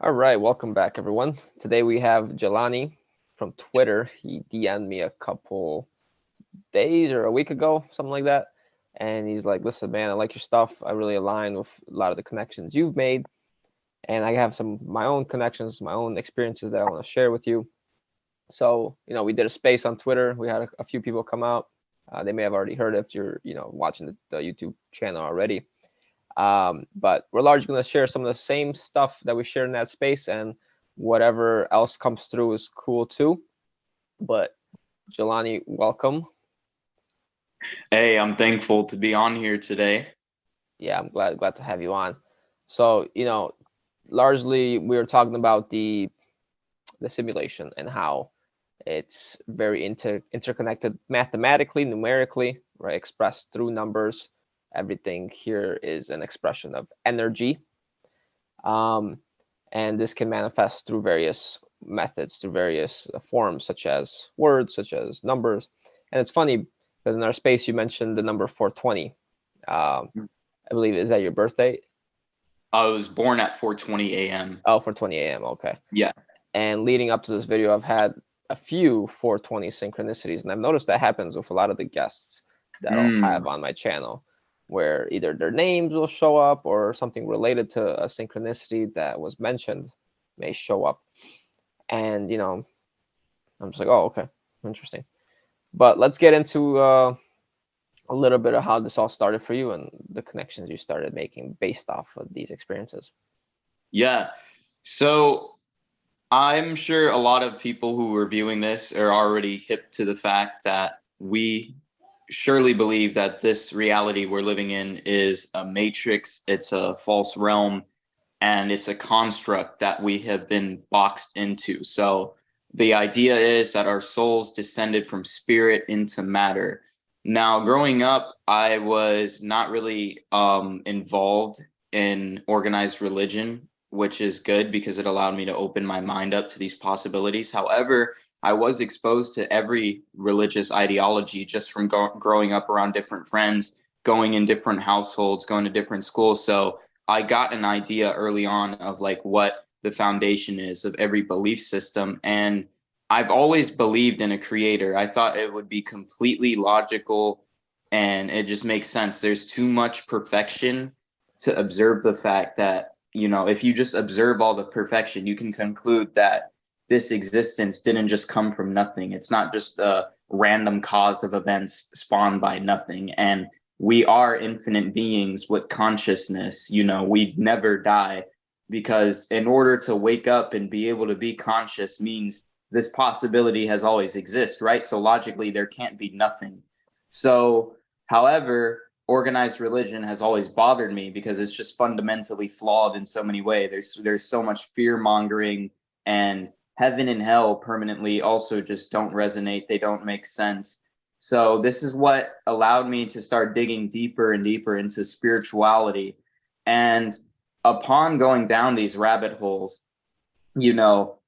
All right, welcome back, everyone. Today we have Jelani from Twitter. He DM'd me a couple days or a week ago, something like that. And he's like, listen, man, I like your stuff. I really align with a lot of the connections you've made. And I have some of my own connections, my own experiences that I want to share with you. So, we did a space on Twitter. We had a few people come out. They may have already heard it if you're, watching the YouTube channel already. But we're largely going to share some of the same stuff that we shared in that space, and whatever else comes through is cool too. But Jelani, welcome. Hey, I'm thankful to be on here today. Yeah, I'm glad to have you on. So, largely we were talking about the simulation and how it's very interconnected mathematically, numerically, right? Expressed through numbers. Everything here is an expression of energy. Um, and this can manifest through various methods, through various forms, such as words, such as numbers. And it's funny because in our space you mentioned the number 420. I believe, is that your birthday? I was born at 4:20 a.m. Oh, 420 a.m. Okay. Yeah. And leading up to this video, I've had a few 420 synchronicities, and I've noticed that happens with a lot of the guests that I'll have Mm. on my channel, where either their names will show up or something related to a synchronicity that was mentioned may show up. And, I'm just like, oh, okay, interesting. But let's get into a little bit of how this all started for you and the connections you started making based off of these experiences. Yeah. So I'm sure a lot of people who are viewing this are already hip to the fact that we surely believe that this reality we're living in is a matrix, it's a false realm, and it's a construct that we have been boxed into. So the idea is that our souls descended from spirit into matter. Now, growing up, I was not really involved in organized religion, which is good because it allowed me to open my mind up to these possibilities. However, I was exposed to every religious ideology just from growing up around different friends, going in different households, going to different schools. So I got an idea early on of like what the foundation is of every belief system. And I've always believed in a creator. I thought it would be completely logical and it just makes sense. There's too much perfection to observe the fact that, if you just observe all the perfection, you can conclude that this existence didn't just come from nothing. It's not just a random cause of events spawned by nothing. And we are infinite beings with consciousness. We never die because in order to wake up and be able to be conscious means this possibility has always existed, right? So logically, there can't be nothing. So, however, organized religion has always bothered me because it's just fundamentally flawed in so many ways. There's so much fear mongering, and heaven and hell permanently also just don't resonate. They don't make sense. So this is what allowed me to start digging deeper and deeper into spirituality. And upon going down these rabbit holes, you know,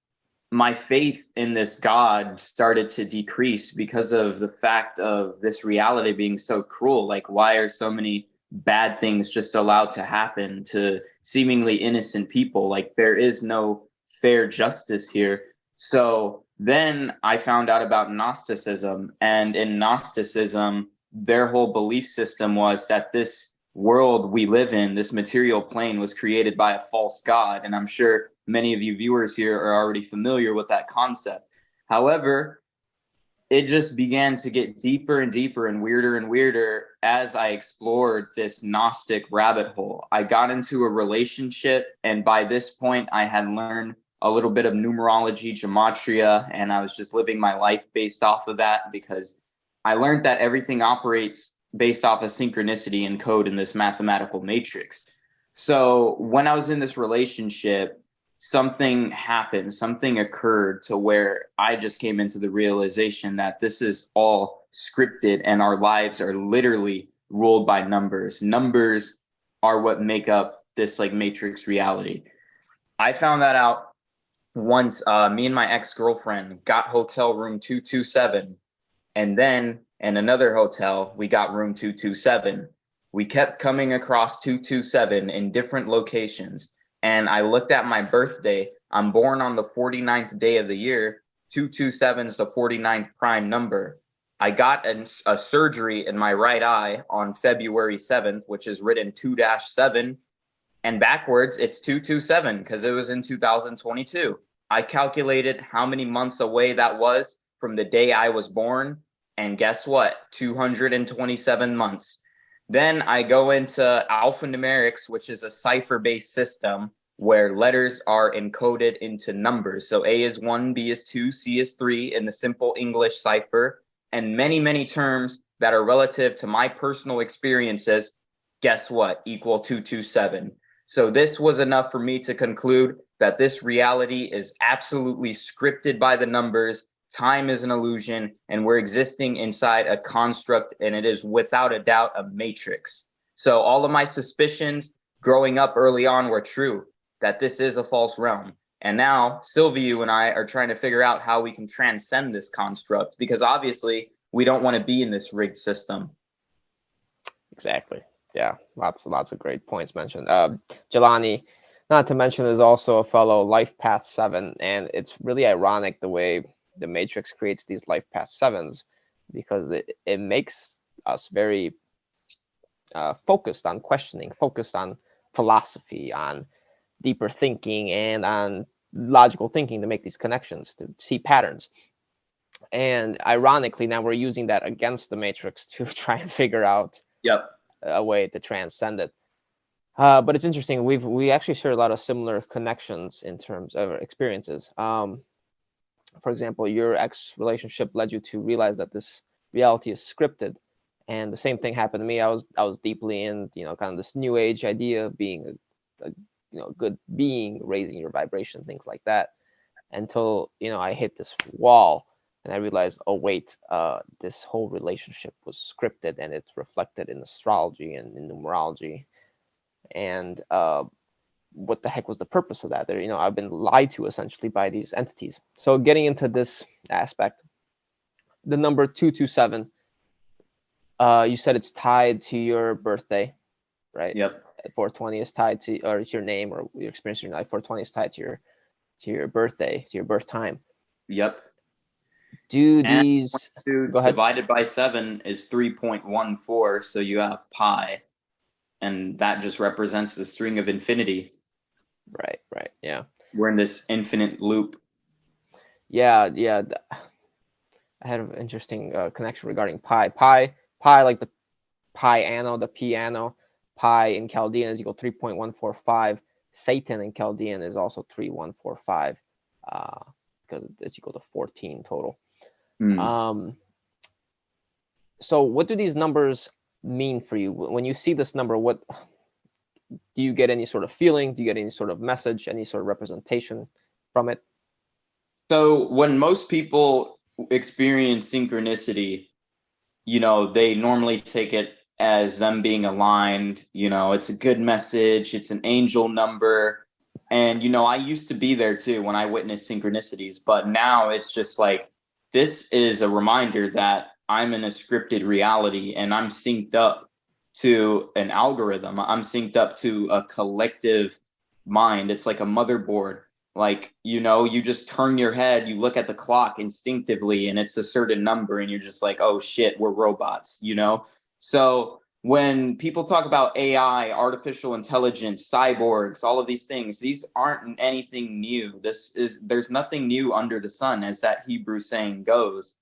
my faith in this God started to decrease because of the fact of this reality being so cruel. Like, why are so many bad things just allowed to happen to seemingly innocent people? Like, there is no fair justice here. So then I found out about Gnosticism. And in Gnosticism, their whole belief system was that this world we live in, this material plane, was created by a false God. And I'm sure many of you viewers here are already familiar with that concept. However, it just began to get deeper and deeper and weirder as I explored this Gnostic rabbit hole. I got into a relationship, and by this point, I had learned a little bit of numerology, gematria, and I was just living my life based off of that because I learned that everything operates based off of synchronicity and code in this mathematical matrix. So when I was in this relationship, something happened, something occurred to where I just came into the realization that this is all scripted and our lives are literally ruled by numbers. Numbers are what make up this like matrix reality. I found that out once me and my ex-girlfriend got hotel room 227, and then in another hotel we got room 227. We kept coming across 227 in different locations. and I looked at my birthday. I'm born on the 49th day of the year. 227 is the 49th prime number. I got a surgery in my right eye on February 7th, which is written 2-7, and backwards it's 227 because it was in 2022. I calculated how many months away that was from the day I was born, and guess what? 227 months. Then I go into alphanumerics, which is a cipher-based system where letters are encoded into numbers. So A is 1, B is 2, C is 3 in the simple English cipher, and many, many terms that are relative to my personal experiences, guess what? Equal 227. So this was enough for me to conclude that this reality is absolutely scripted by the numbers. Time is an illusion, and we're existing inside a construct, and it is without a doubt a matrix. So all of my suspicions growing up early on were true, that this is a false realm. And now Sylvia and I are trying to figure out how we can transcend this construct, because obviously we don't want to be in this rigged system. Exactly. Yeah, lots of great points mentioned. Jelani, not to mention, is also a fellow Life Path 7, and it's really ironic the way the Matrix creates these Life Path 7s, because it makes us very focused on questioning, focused on philosophy, on deeper thinking, and on logical thinking to make these connections, to see patterns. And ironically, now we're using that against the Matrix to try and figure out Yep. a way to transcend it. But it's interesting. We actually share a lot of similar connections in terms of experiences. For example, your ex relationship led you to realize that this reality is scripted, and the same thing happened to me. I was deeply in kind of this new age idea of being a good being, raising your vibration, things like that, until I hit this wall and I realized, oh wait, this whole relationship was scripted, and it's reflected in astrology and in numerology. And what the heck was the purpose of that? I've been lied to essentially by these entities. So getting into this aspect, the number 227, you said it's tied to your birthday, right? Yep. 420 is tied to, or it's your name or your experience in your life. 420 is tied to your birthday, to your birth time. Yep. Do And these go ahead? divided by 7 is 3.14. So you have pi, and that just represents the string of infinity. Right. Yeah. We're in this infinite loop. Yeah. I had an interesting connection regarding pi. Pi, like the piano, the piano. Pi in Chaldean is equal to 3.145. Satan in Chaldean is also 3145, because it's equal to 14 total. So what do these numbers mean for you? When you see this number, what do you get? Any sort of feeling? Do you get any sort of message, any sort of representation from it? So when most people experience synchronicity, they normally take it as them being aligned. It's a good message. It's an angel number. And, I used to be there too when I witnessed synchronicities, but now it's just like, this is a reminder that I'm in a scripted reality, and I'm synced up to an algorithm. I'm synced up to a collective mind. It's like a motherboard. Like, you just turn your head, you look at the clock instinctively, and it's a certain number, and you're just like, oh shit, we're robots. So when people talk about AI, artificial intelligence, cyborgs, all of these things, these aren't anything new. There's nothing new under the sun, as that Hebrew saying goes.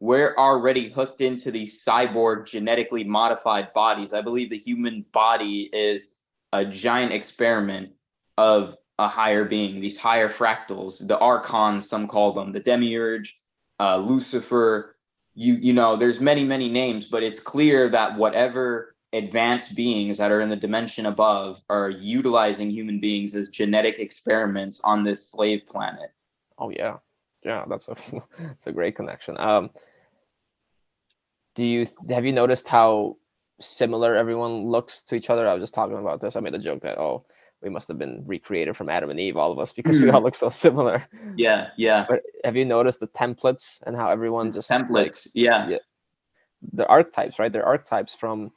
We're already hooked into these cyborg genetically modified bodies. I believe the human body is a giant experiment of a higher being, these higher fractals, the archons, some call them, the demiurge, Lucifer. There's many names, but it's clear that whatever advanced beings that are in the dimension above are utilizing human beings as genetic experiments on this slave planet. Oh yeah, that's a great connection. Have you noticed how similar everyone looks to each other? I was just talking about this. I made a joke that, oh, we must have been recreated from Adam and Eve, all of us, because we all look so similar. Yeah. But have you noticed the templates and how everyone just templates? Yeah. The archetypes, right? They're archetypes from.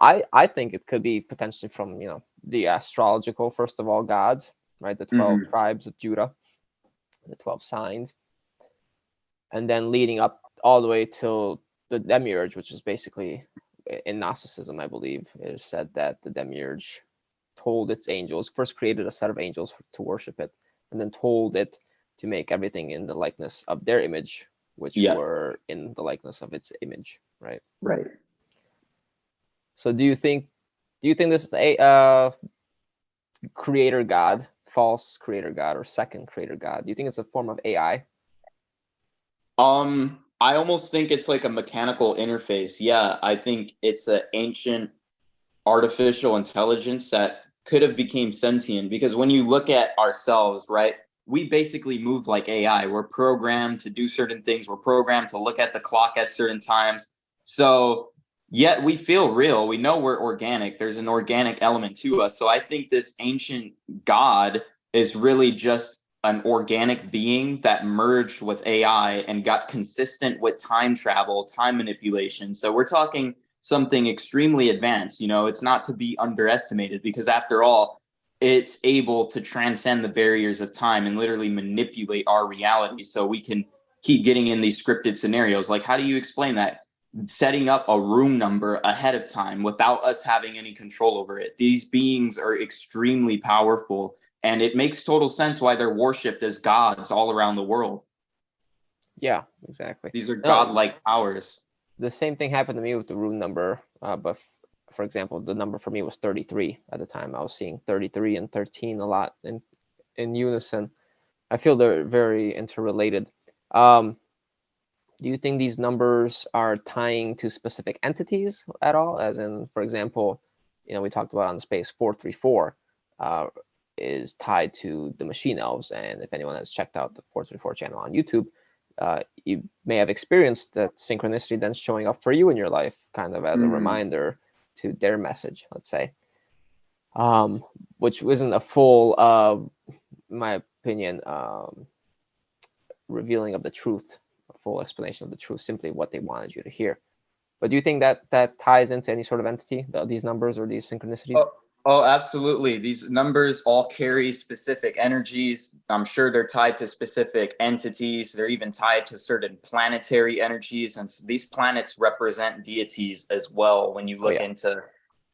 I think it could be potentially from the astrological, first of all, gods, right? The 12 Mhm. tribes of Judah, the 12 signs, and then leading up all the way till the demiurge, which is basically in Gnosticism, I believe, it is said that the demiurge told its angels, first created a set of angels to worship it, and then told it to make everything in the likeness of their image, which Yeah. were in the likeness of its image, right? Right. So do you think this is a creator god, false creator god, or second creator god? Do you think it's a form of AI? I almost think it's like a mechanical interface. Yeah, I think it's an ancient artificial intelligence that could have became sentient because when you look at ourselves, right, we basically move like AI. We're programmed to do certain things. We're programmed to look at the clock at certain times. So yet we feel real. We know we're organic. There's an organic element to us. So I think this ancient God is really just an organic being that merged with AI and got consistent with time travel, time manipulation. So we're talking something extremely advanced. It's not to be underestimated because after all, it's able to transcend the barriers of time and literally manipulate our reality so we can keep getting in these scripted scenarios. Like, how do you explain that? Setting up a room number ahead of time without us having any control over it. These beings are extremely powerful, and it makes total sense why they're worshipped as gods all around the world. Yeah, exactly. These are No, godlike powers. the same thing happened to me with the rune number, but for example, the number for me was 33 at the time. I was seeing 33 and 13 a lot in unison. I feel they're very interrelated. Um, do you think these numbers are tying to specific entities at all? As in, for example, we talked about on the space 434 uh, is tied to the machine elves. And if anyone has checked out the 434 channel on YouTube, you may have experienced that synchronicity then showing up for you in your life, kind of as a Mm. reminder to their message, let's say, um, which wasn't a full, in my opinion, revealing of the truth, a full explanation of the truth, simply what they wanted you to hear. But do you think that that ties into any sort of entity, these numbers or these synchronicities? Oh, absolutely. These numbers all carry specific energies. I'm sure they're tied to specific entities. They're even tied to certain planetary energies. And these planets represent deities as well when you Oh look yeah, into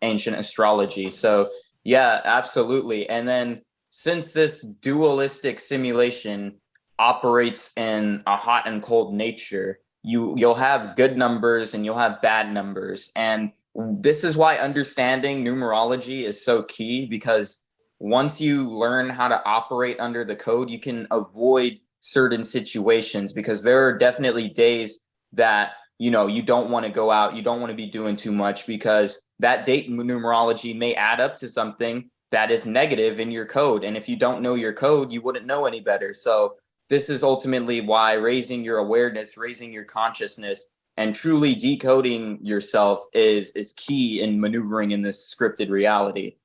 ancient astrology. So, yeah, absolutely. And then since this dualistic simulation operates in a hot and cold nature, you'll have good numbers and you'll have bad numbers. And this is why understanding numerology is so key because once you learn how to operate under the code, you can avoid certain situations because there are definitely days that you don't want to go out, you don't want to be doing too much because that date numerology may add up to something that is negative in your code. And if you don't know your code, you wouldn't know any better. So this is ultimately why raising your awareness, raising your consciousness, and truly decoding yourself is key in maneuvering in this scripted reality.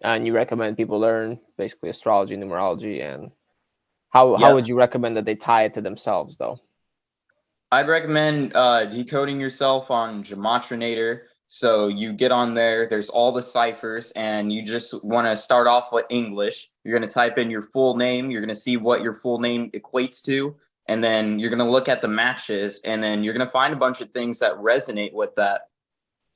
and you recommend people learn basically astrology, numerology, and how Yep. would you recommend that they tie it to themselves, though? I'd recommend decoding yourself on Gematrinator. So you get on there, there's all the ciphers, and you just want to start off with English. You're going to type in your full name. You're going to see what your full name equates to. And then you're going to look at the matches, and then you're going to find a bunch of things that resonate with that.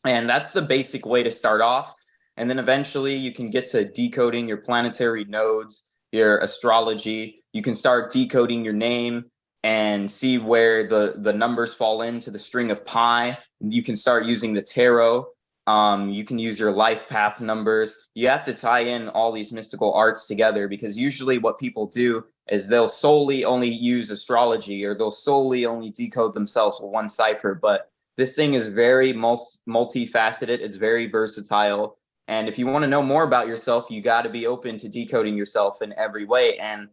And that's the basic way to start off. And then eventually you can get to decoding your planetary nodes, your astrology. You can start decoding your name and see where the numbers fall into the string of pi. You can start using the tarot. You can use your life path numbers. You have to tie in all these mystical arts together because usually what people do is they'll solely only use astrology or they'll solely only decode themselves with one cipher. But this thing is very multifaceted. It's very versatile. And if you want to know more about yourself, you got to be open to decoding yourself in every way. And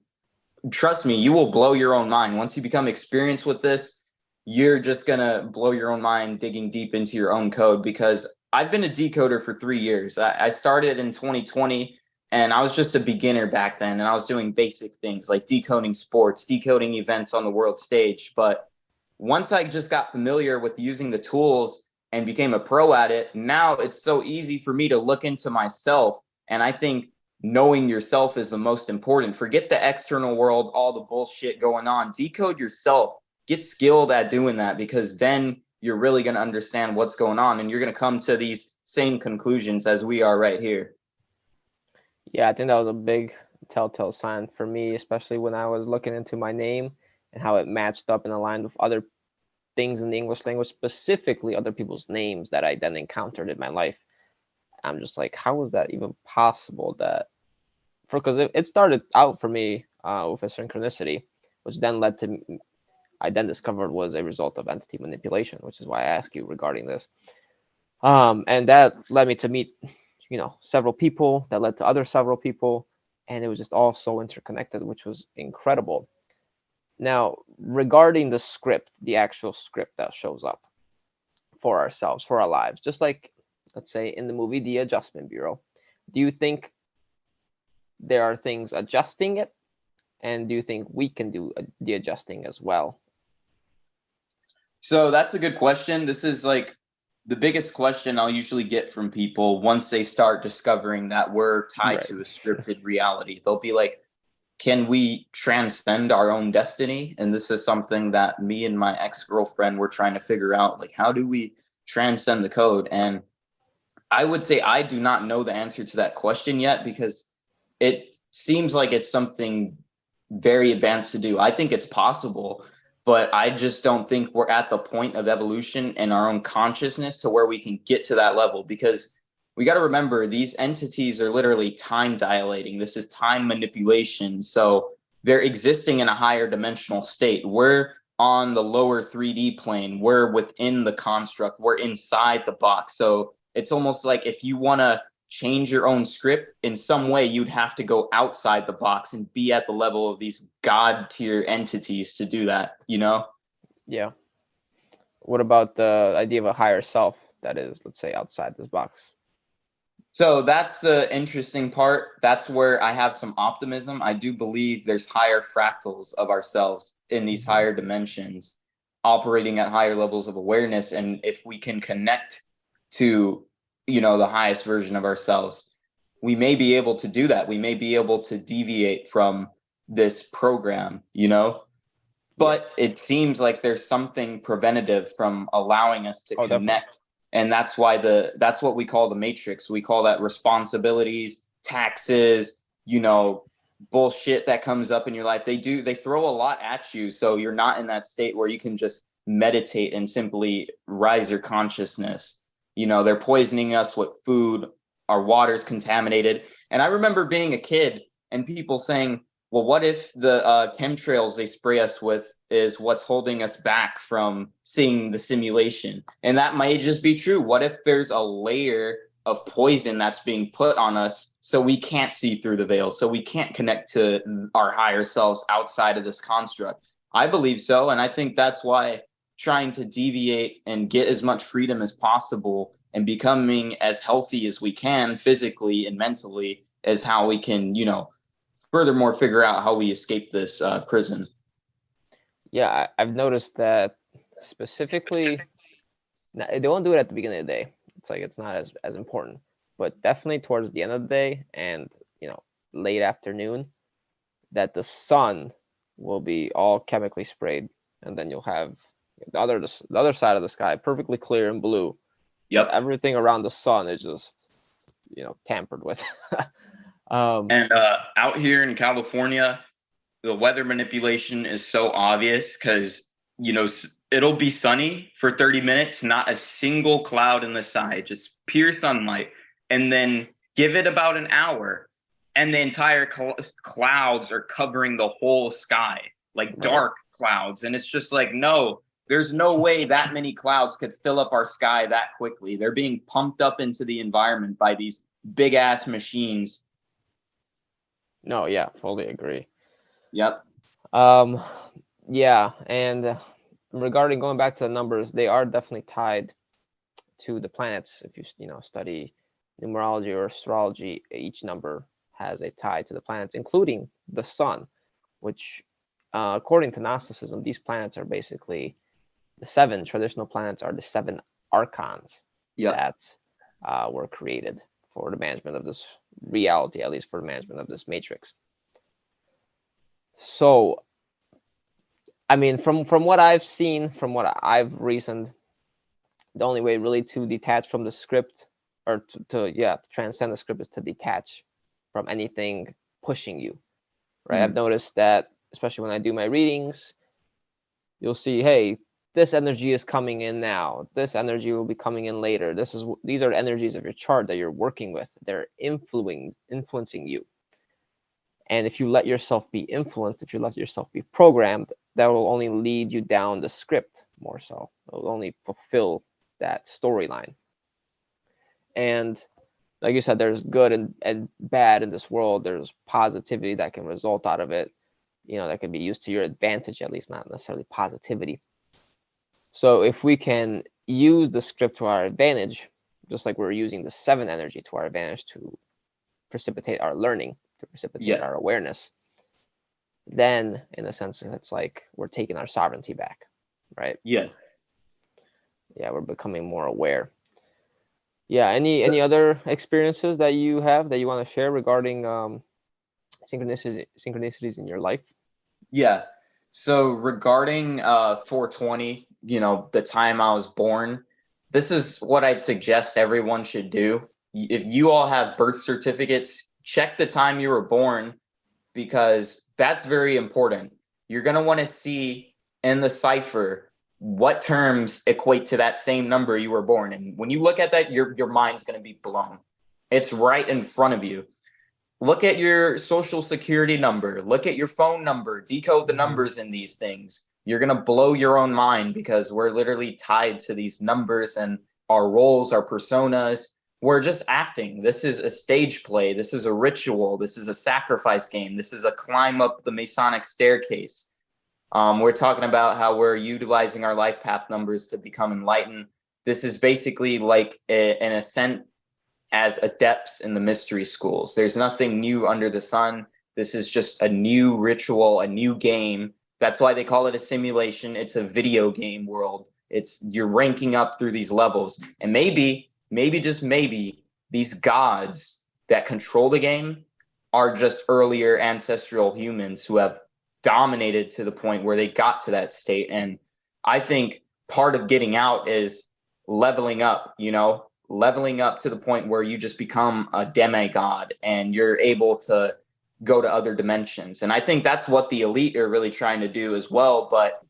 trust me, you will blow your own mind. Once you become experienced with this, you're just going to blow your own mind digging deep into your own code because I've been a decoder for 3 years. I started in 2020 and I was just a beginner back then. And I was doing basic things like decoding sports, decoding events on the world stage. But once I just got familiar with using the tools, and became a pro at it, now it's so easy for me to look into myself. And I think knowing yourself is the most important. Forget the external world, all the bullshit going on. Decode yourself. Get skilled at doing that, because then you're really going to understand what's going on, and you're going to come to these same conclusions as we are right here. Yeah, I think that was a big telltale sign for me, especially when I was looking into my name and how it matched up and aligned with other things in the English language, specifically other people's names that I then encountered in my life. I'm just like, how was that even possible? That because it started out for me with a synchronicity, which then led to I then discovered was a result of entity manipulation, which is why I ask you regarding this. And that led me to meet, several people that led to other several people, and it was just all so interconnected, which was incredible. Now, regarding the script, the actual script that shows up for ourselves, for our lives, just like, let's say, in the movie The Adjustment Bureau, do you think there are things adjusting it? And do you think we can do the adjusting as well? So that's a good question. This is like the biggest question I'll usually get from people once they start discovering that we're tied Right. to a scripted reality. They'll be like, can we transcend our own destiny? And this is something that me and my ex-girlfriend were trying to figure out. Like, how do we transcend the code? And I would say I do not know the answer to that question yet, because it seems like it's something very advanced to do. I think it's possible, but I just don't think we're at the point of evolution in our own consciousness to where we can get to that level, because we got to remember these entities are literally time dilating. This is time manipulation. So they're existing in a higher dimensional state. We're on the lower 3D plane. We're within the construct. We're inside the box. So it's almost like if you want to change your own script in some way, you'd have to go outside the box and be at the level of these god tier entities to do that, you know? Yeah. What about the idea of a higher self that is, let's say, outside this box? So that's the interesting part. That's where I have some optimism. I do believe there's higher fractals of ourselves in these Mm-hmm. higher dimensions, operating at higher levels of awareness. And if we can connect to, the highest version of ourselves, we may be able to do that. We may be able to deviate from this program, Yeah. but it seems like there's something preventative from allowing us to Oh, definitely. connect. And that's what we call the matrix. We call that responsibilities, taxes, bullshit that comes up in your life. They throw a lot at you, so you're not in that state where you can just meditate and simply rise your consciousness. They're poisoning us with food, our water's contaminated. And I remember being a kid and people saying, well, what if the chemtrails they spray us with is what's holding us back from seeing the simulation? And that might just be true. What if there's a layer of poison that's being put on us so we can't see through the veil, so we can't connect to our higher selves outside of this construct? I believe so. And I think that's why trying to deviate and get as much freedom as possible and becoming as healthy as we can physically and mentally is how we can, furthermore figure out how we escape this prison. Yeah, I've noticed that specifically, they won't do it at the beginning of the day. It's like it's not as important, but definitely towards the end of the day and late afternoon, that the sun will be all chemically sprayed, and then you'll have the other side of the sky perfectly clear and blue, but Yep. everything around the sun is just tampered with. um, And out here in California, the weather manipulation is so obvious because, it'll be sunny for 30 minutes, not a single cloud in the sky, just pure sunlight. And then give it about an hour, and the entire clouds are covering the whole sky, like right. dark clouds. And it's just like, no, there's no way that many clouds could fill up our sky that quickly. They're being pumped up into the environment by these big ass machines. No, yeah, fully agree. Yep. Um, yeah, and regarding going back to the numbers, they are definitely tied to the planets. If you study numerology or astrology, each number has a tie to the planets, including the sun, which, according to Gnosticism, these planets are basically the seven traditional planets are the seven archons Yep. that were created for the management of this reality, at least for the management of this matrix. So, I mean, from what I've seen, from what I've reasoned, the only way really to detach from the script, or to transcend the script, is to detach from anything pushing you, right? I've noticed that, especially when I do my readings, you'll see, hey, this energy is coming in now. This energy will be coming in later. These are the energies of your chart that you're working with. They're influencing you. And if you let yourself be influenced, if you let yourself be programmed, that will only lead you down the script more so. It will only fulfill that storyline. And like you said, there's good and bad in this world. There's positivity that can result out of it, that can be used to your advantage, at least not necessarily positivity. So if we can use the script to our advantage, just like we're using the 7 energy to our advantage to precipitate our learning, to precipitate our awareness, then in a sense, it's like we're taking our sovereignty back, right? Yeah. Yeah, we're becoming more aware. Yeah, any other experiences that you have that you want to share regarding synchronicities in your life? Yeah. So regarding 420, the time I was born, this is what I'd suggest everyone should do. If you all have birth certificates, check the time you were born, because that's very important. You're going to want to see in the cipher what terms equate to that same number you were born. And when you look at that, your mind's going to be blown. It's right in front of you. Look at your social security number, look at your phone number, decode the numbers in these things. You're going to blow your own mind, because we're literally tied to these numbers and our roles, our personas. We're just acting. This is a stage play. This is a ritual. This is a sacrifice game. This is a climb up the Masonic staircase. We're talking about how we're utilizing our life path numbers to become enlightened. This is basically like an ascent as adepts in the mystery schools. There's nothing new under the sun. This is just a new ritual, a new game. That's why they call it a simulation. It's a video game world. You're ranking up through these levels. And maybe just maybe, these gods that control the game are just earlier ancestral humans who have dominated to the point where they got to that state. And I think part of getting out is leveling up, leveling up to the point where you just become a demigod and you're able to go to other dimensions. And I think that's what the elite are really trying to do as well, but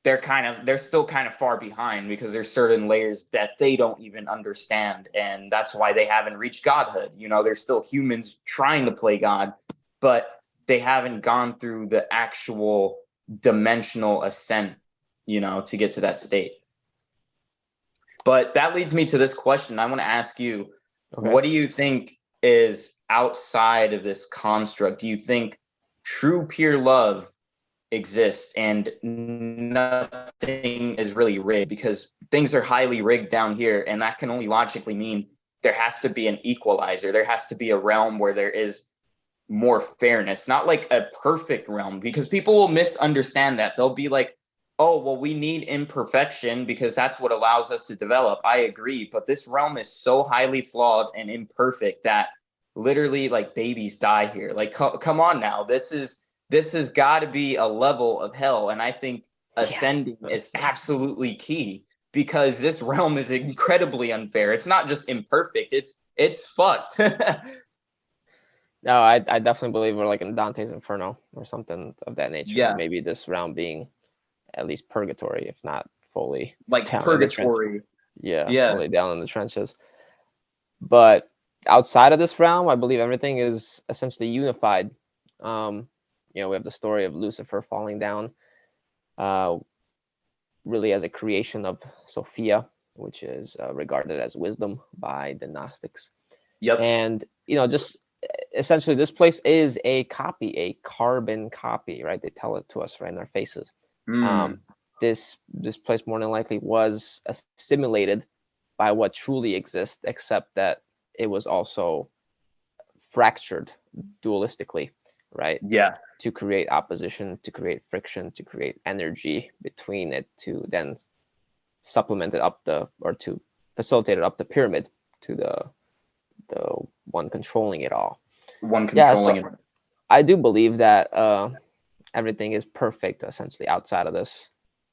they're still kind of far behind, because there's certain layers that they don't even understand, and that's why they haven't reached godhood. They're still humans trying to play God, but they haven't gone through the actual dimensional ascent, to get to that state. But that leads me to this question. I want to ask you, What do you think is outside of this construct? Do you think true pure love exists and nothing is really rigged? Because things are highly rigged down here, and that can only logically mean there has to be an equalizer. There has to be a realm where there is more fairness, not like a perfect realm, because people will misunderstand that. They'll be like, oh, well, we need imperfection because that's what allows us to develop. I agree. But this realm is so highly flawed and imperfect that literally, like, babies die here. Like, come on now. This has got to be a level of hell. And I think ascending is absolutely key, because this realm is incredibly unfair. It's not just imperfect. It's fucked. No, I definitely believe we're like in Dante's Inferno or something of that nature. Yeah. Maybe this realm being at least purgatory, if not fully Like down purgatory. fully down in the trenches. But outside of this realm, I believe everything is essentially unified. We have the story of Lucifer falling down, really as a creation of Sophia, which is regarded as wisdom by the Gnostics. Yep. And just essentially, this place is a copy, a carbon copy, right? They tell it to us right in our faces. This place more than likely was assimilated by what truly exists, except that it was also fractured dualistically, right? Yeah. To create opposition, to create friction, to create energy between it, to then supplement it up or to facilitate it up the pyramid to the one controlling it all. One Yeah, controlling so it. I do believe that everything is perfect essentially outside of this,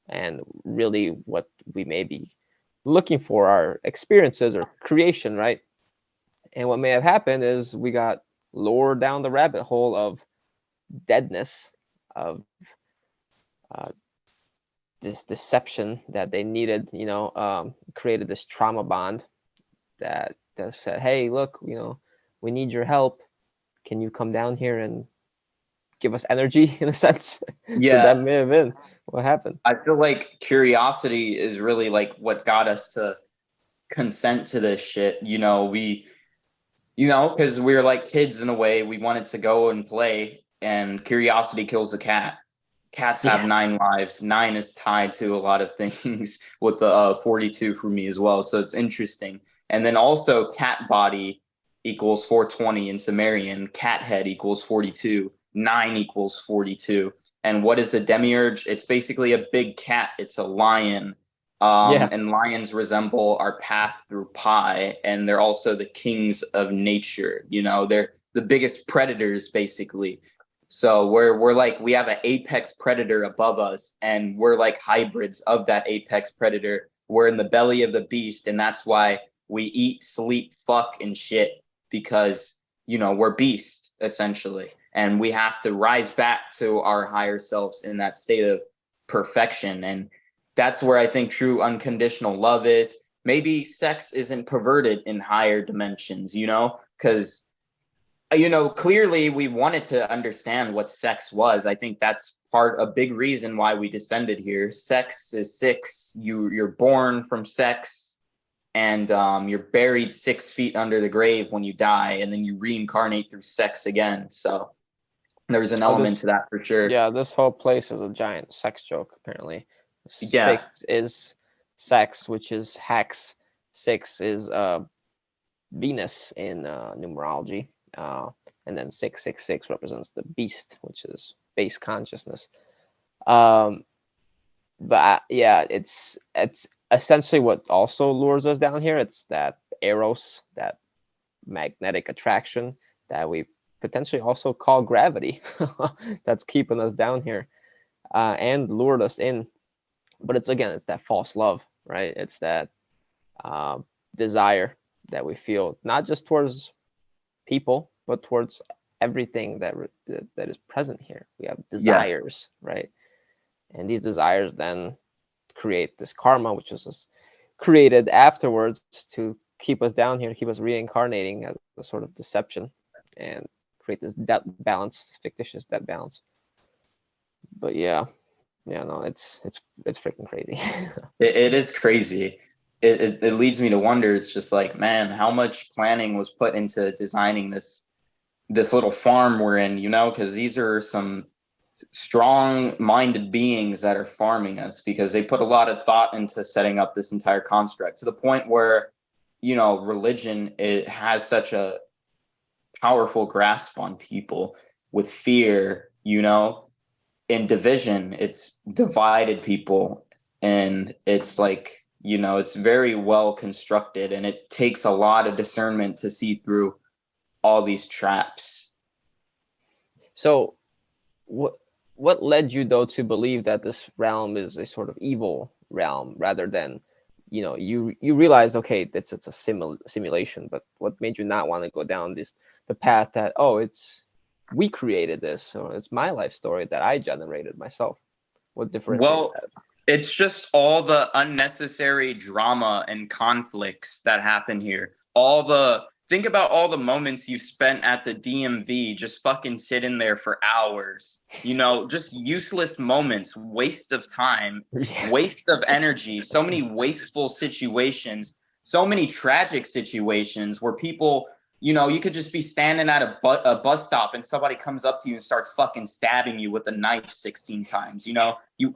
and really what we may be looking for are experiences or creation, right? And what may have happened is we got lured down the rabbit hole of deadness, of uh, this deception that they needed, created this trauma bond that said, hey, look, we need your help. Can you come down here and give us energy in a sense? So Yeah, that may have been what happened. I feel like curiosity is really like what got us to consent to this shit. Because we were like kids in a way. We wanted to go and play, and curiosity kills the cat. Cats have Yeah. 9 lives. 9 is tied to a lot of things with the 42 for me as well. So it's interesting. And then also cat body equals 420 in Sumerian. Cat head equals 42. 9 equals 42. And what is a demiurge? It's basically a big cat. It's a lion. Yeah. And lions resemble our path through pi, and they're also the kings of nature. They're the biggest predators, basically. So we're like we have an apex predator above us, and we're like hybrids of that apex predator. We're in the belly of the beast, and that's why we eat, sleep, fuck, and shit because we're beast essentially, and we have to rise back to our higher selves in that state of perfection. And that's where I think true unconditional love is. Maybe sex isn't perverted in higher dimensions, because clearly we wanted to understand what sex was. I think that's a big reason why we descended here. Sex is six. You're born from sex, and you're buried 6 feet under the grave when you die, and then you reincarnate through sex again. So there's an Oh, element to that for sure. this whole place is a giant sex joke, apparently. Yeah, 6 is sex, which is hex. 6 is Venus in numerology. And then 666 represents the beast, which is base consciousness. Um, but yeah, it's essentially what also lures us down here. It's that eros, that magnetic attraction that we potentially also call gravity, that's keeping us down here and lured us in. But it's that false love, right? It's that uh, desire that we feel, not just towards people, but towards everything that is present here. We have yeah. desires, right? And these desires then create this karma, which is created afterwards to keep us down here, keep us reincarnating as a sort of deception, and create this debt balance, fictitious debt balance. But yeah, no, it's freaking crazy. It is crazy. It leads me to wonder. It's just like, man, how much planning was put into designing this little farm we're in, because these are some strong-minded beings that are farming us, because they put a lot of thought into setting up this entire construct to the point where, religion, it has such a powerful grasp on people with fear, in division. It's divided people, and it's like, it's very well constructed, and it takes a lot of discernment to see through all these traps. So, what led you though to believe that this realm is a sort of evil realm rather than, you realize, okay, it's a simulation, but what made you not want to go down the path that, oh, we created this, or it's my life story that I generated myself? What differentiates Well, that? it's just all the unnecessary drama and conflicts that happen here. Think about all the moments you spent at the DMV just fucking sitting there for hours. Just useless moments, waste of time, Yeah. waste of energy, so many wasteful situations, so many tragic situations where people, you could just be standing at a bus stop and somebody comes up to you and starts fucking stabbing you with a knife 16 times.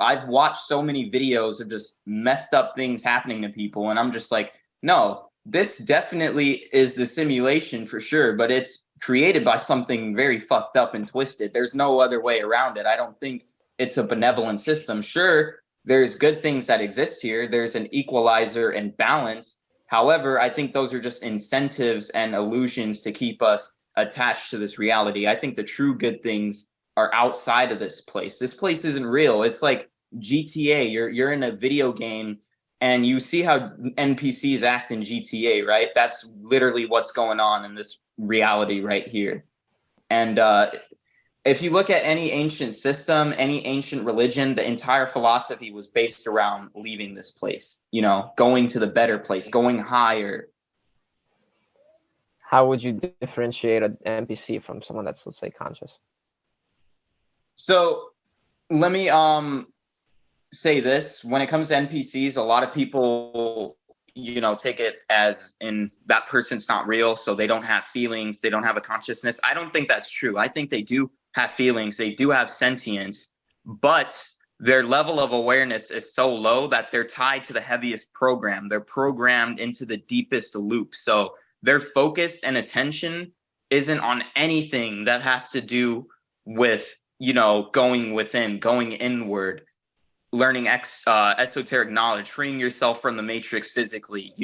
I've watched so many videos of just messed up things happening to people, and I'm just like, no, this definitely is the simulation for sure, but it's created by something very fucked up and twisted. There's no other way around it. I don't think it's a benevolent system. Sure, there's good things that exist here. There's an equalizer and balance. However, I think those are just incentives and illusions to keep us attached to this reality. I think the true good things are outside of this place. This place isn't real. It's like GTA. You're in a video game and you see how NPCs act in GTA, right? That's literally what's going on in this reality right here. And if you look at any ancient system, any ancient religion, the entire philosophy was based around leaving this place, going to the better place, going higher. How would you differentiate an NPC from someone that's, let's say, conscious? So let me say this. When it comes to NPCs, a lot of people, take it as in that person's not real, so they don't have feelings, they don't have a consciousness. I don't think that's true. I think they do have feelings, they do have sentience, but their level of awareness is so low that they're tied to the heaviest program. They're programmed into the deepest loop. So their focus and attention isn't on anything that has to do with, going within, going inward, learning esoteric knowledge, freeing yourself from the matrix physically.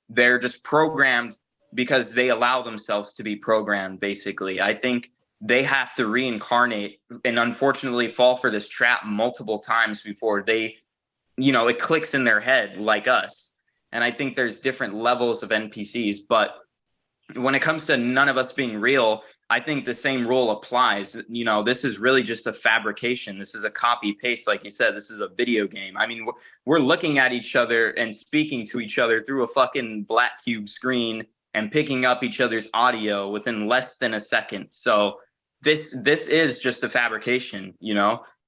They're just programmed because they allow themselves to be programmed, basically. I think they have to reincarnate and unfortunately fall for this trap multiple times before they, it clicks in their head like us. And I think there's different levels of NPCs, but when it comes to none of us being real, I think the same rule applies. This is really just a fabrication. This is a copy paste. Like you said, this is a video game. I mean, we're looking at each other and speaking to each other through a fucking black cube screen and picking up each other's audio within less than a second. So this is just a fabrication,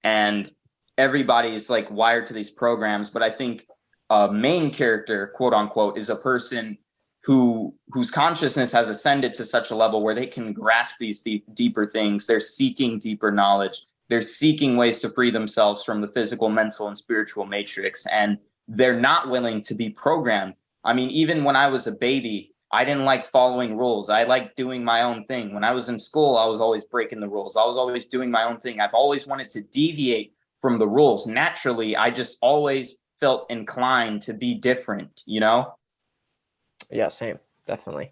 and everybody's like wired to these programs. But I think a main character, quote unquote, is a person whose consciousness has ascended to such a level where they can grasp these deeper things. They're seeking deeper knowledge. They're seeking ways to free themselves from the physical, mental, and spiritual matrix. And they're not willing to be programmed. I mean, even when I was a baby, I didn't like following rules. I liked doing my own thing. When I was in school, I was always breaking the rules. I was always doing my own thing. I've always wanted to deviate from the rules. Naturally, I just always felt inclined to be different, Yeah, same, definitely.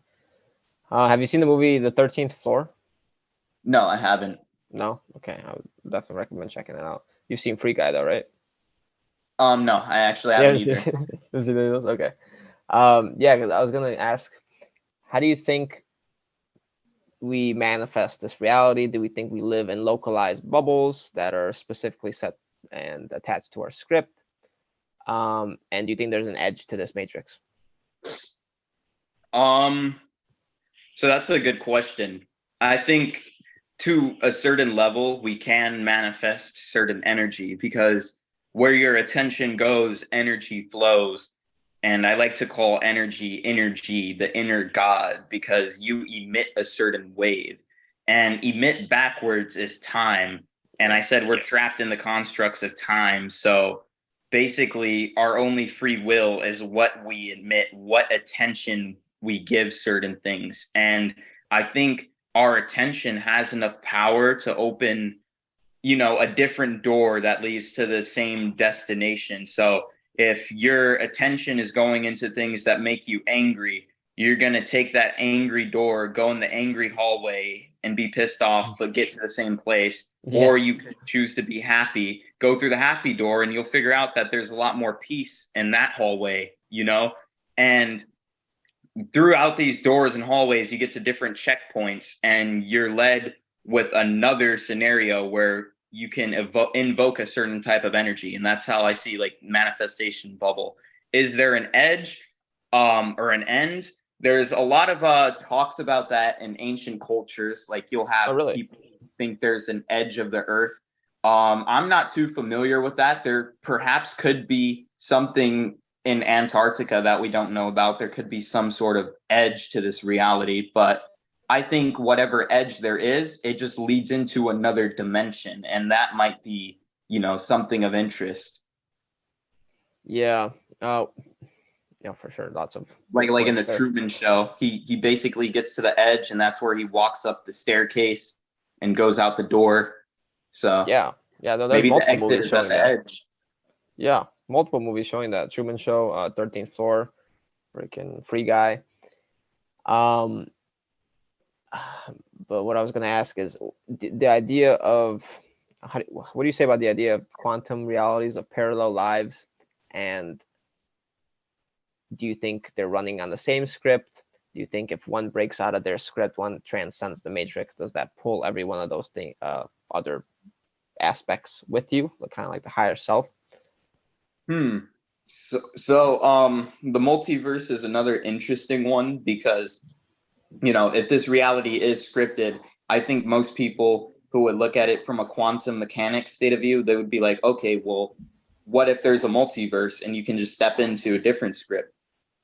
Have you seen the movie The 13th Floor? No, I haven't. No? Okay, I would definitely recommend checking it out. You've seen Free Guy though, right? No, I actually haven't either. You've seen those? Okay. Yeah, because I was gonna ask, how do you think we manifest this reality? Do we think we live in localized bubbles that are specifically set and attached to our script? And do you think there's an edge to this matrix? So that's a good question. I think to a certain level, we can manifest certain energy because where your attention goes, energy flows. And I like to call energy, the inner God, because you emit a certain wave, and emit backwards is time. And I said we're trapped in the constructs of time. So basically, our only free will is what we emit, what attention we give certain things. And I think our attention has enough power to open, a different door that leads to the same destination. So if your attention is going into things that make you angry, you're going to take that angry door, go in the angry hallway and be pissed off, but get to the same place. Yeah. Or you could choose to be happy, go through the happy door, and you'll figure out that there's a lot more peace in that hallway, and throughout these doors and hallways, you get to different checkpoints and you're led with another scenario where you can invoke a certain type of energy. And that's how I see like manifestation bubble. Is there an edge or an end? There's a lot of talks about that in ancient cultures. Like you'll have people think there's an edge of the earth. I'm not too familiar with that. There perhaps could be something in Antarctica that we don't know about. There could be some sort of edge to this reality, but I think whatever edge there is, it just leads into another dimension, and that might be, something of interest. Yeah. For sure. Lots of like in the Truman Show, he basically gets to the edge, and that's where he walks up the staircase and goes out the door. So yeah, maybe the exit is at the edge. Yeah, multiple movies showing that. Truman Show, 13th Floor, freaking Free Guy. Um, but what I was going to ask is the idea of what do you say about the idea of quantum realities of parallel lives? And do you think they're running on the same script? Do you think if one breaks out of their script, one transcends the matrix? Does that pull every one of those other aspects with you, kind of like the higher self? Hmm. So the multiverse is another interesting one because, if this reality is scripted, I think most people who would look at it from a quantum mechanics state of view, they would be like, okay, well, what if there's a multiverse and you can just step into a different script?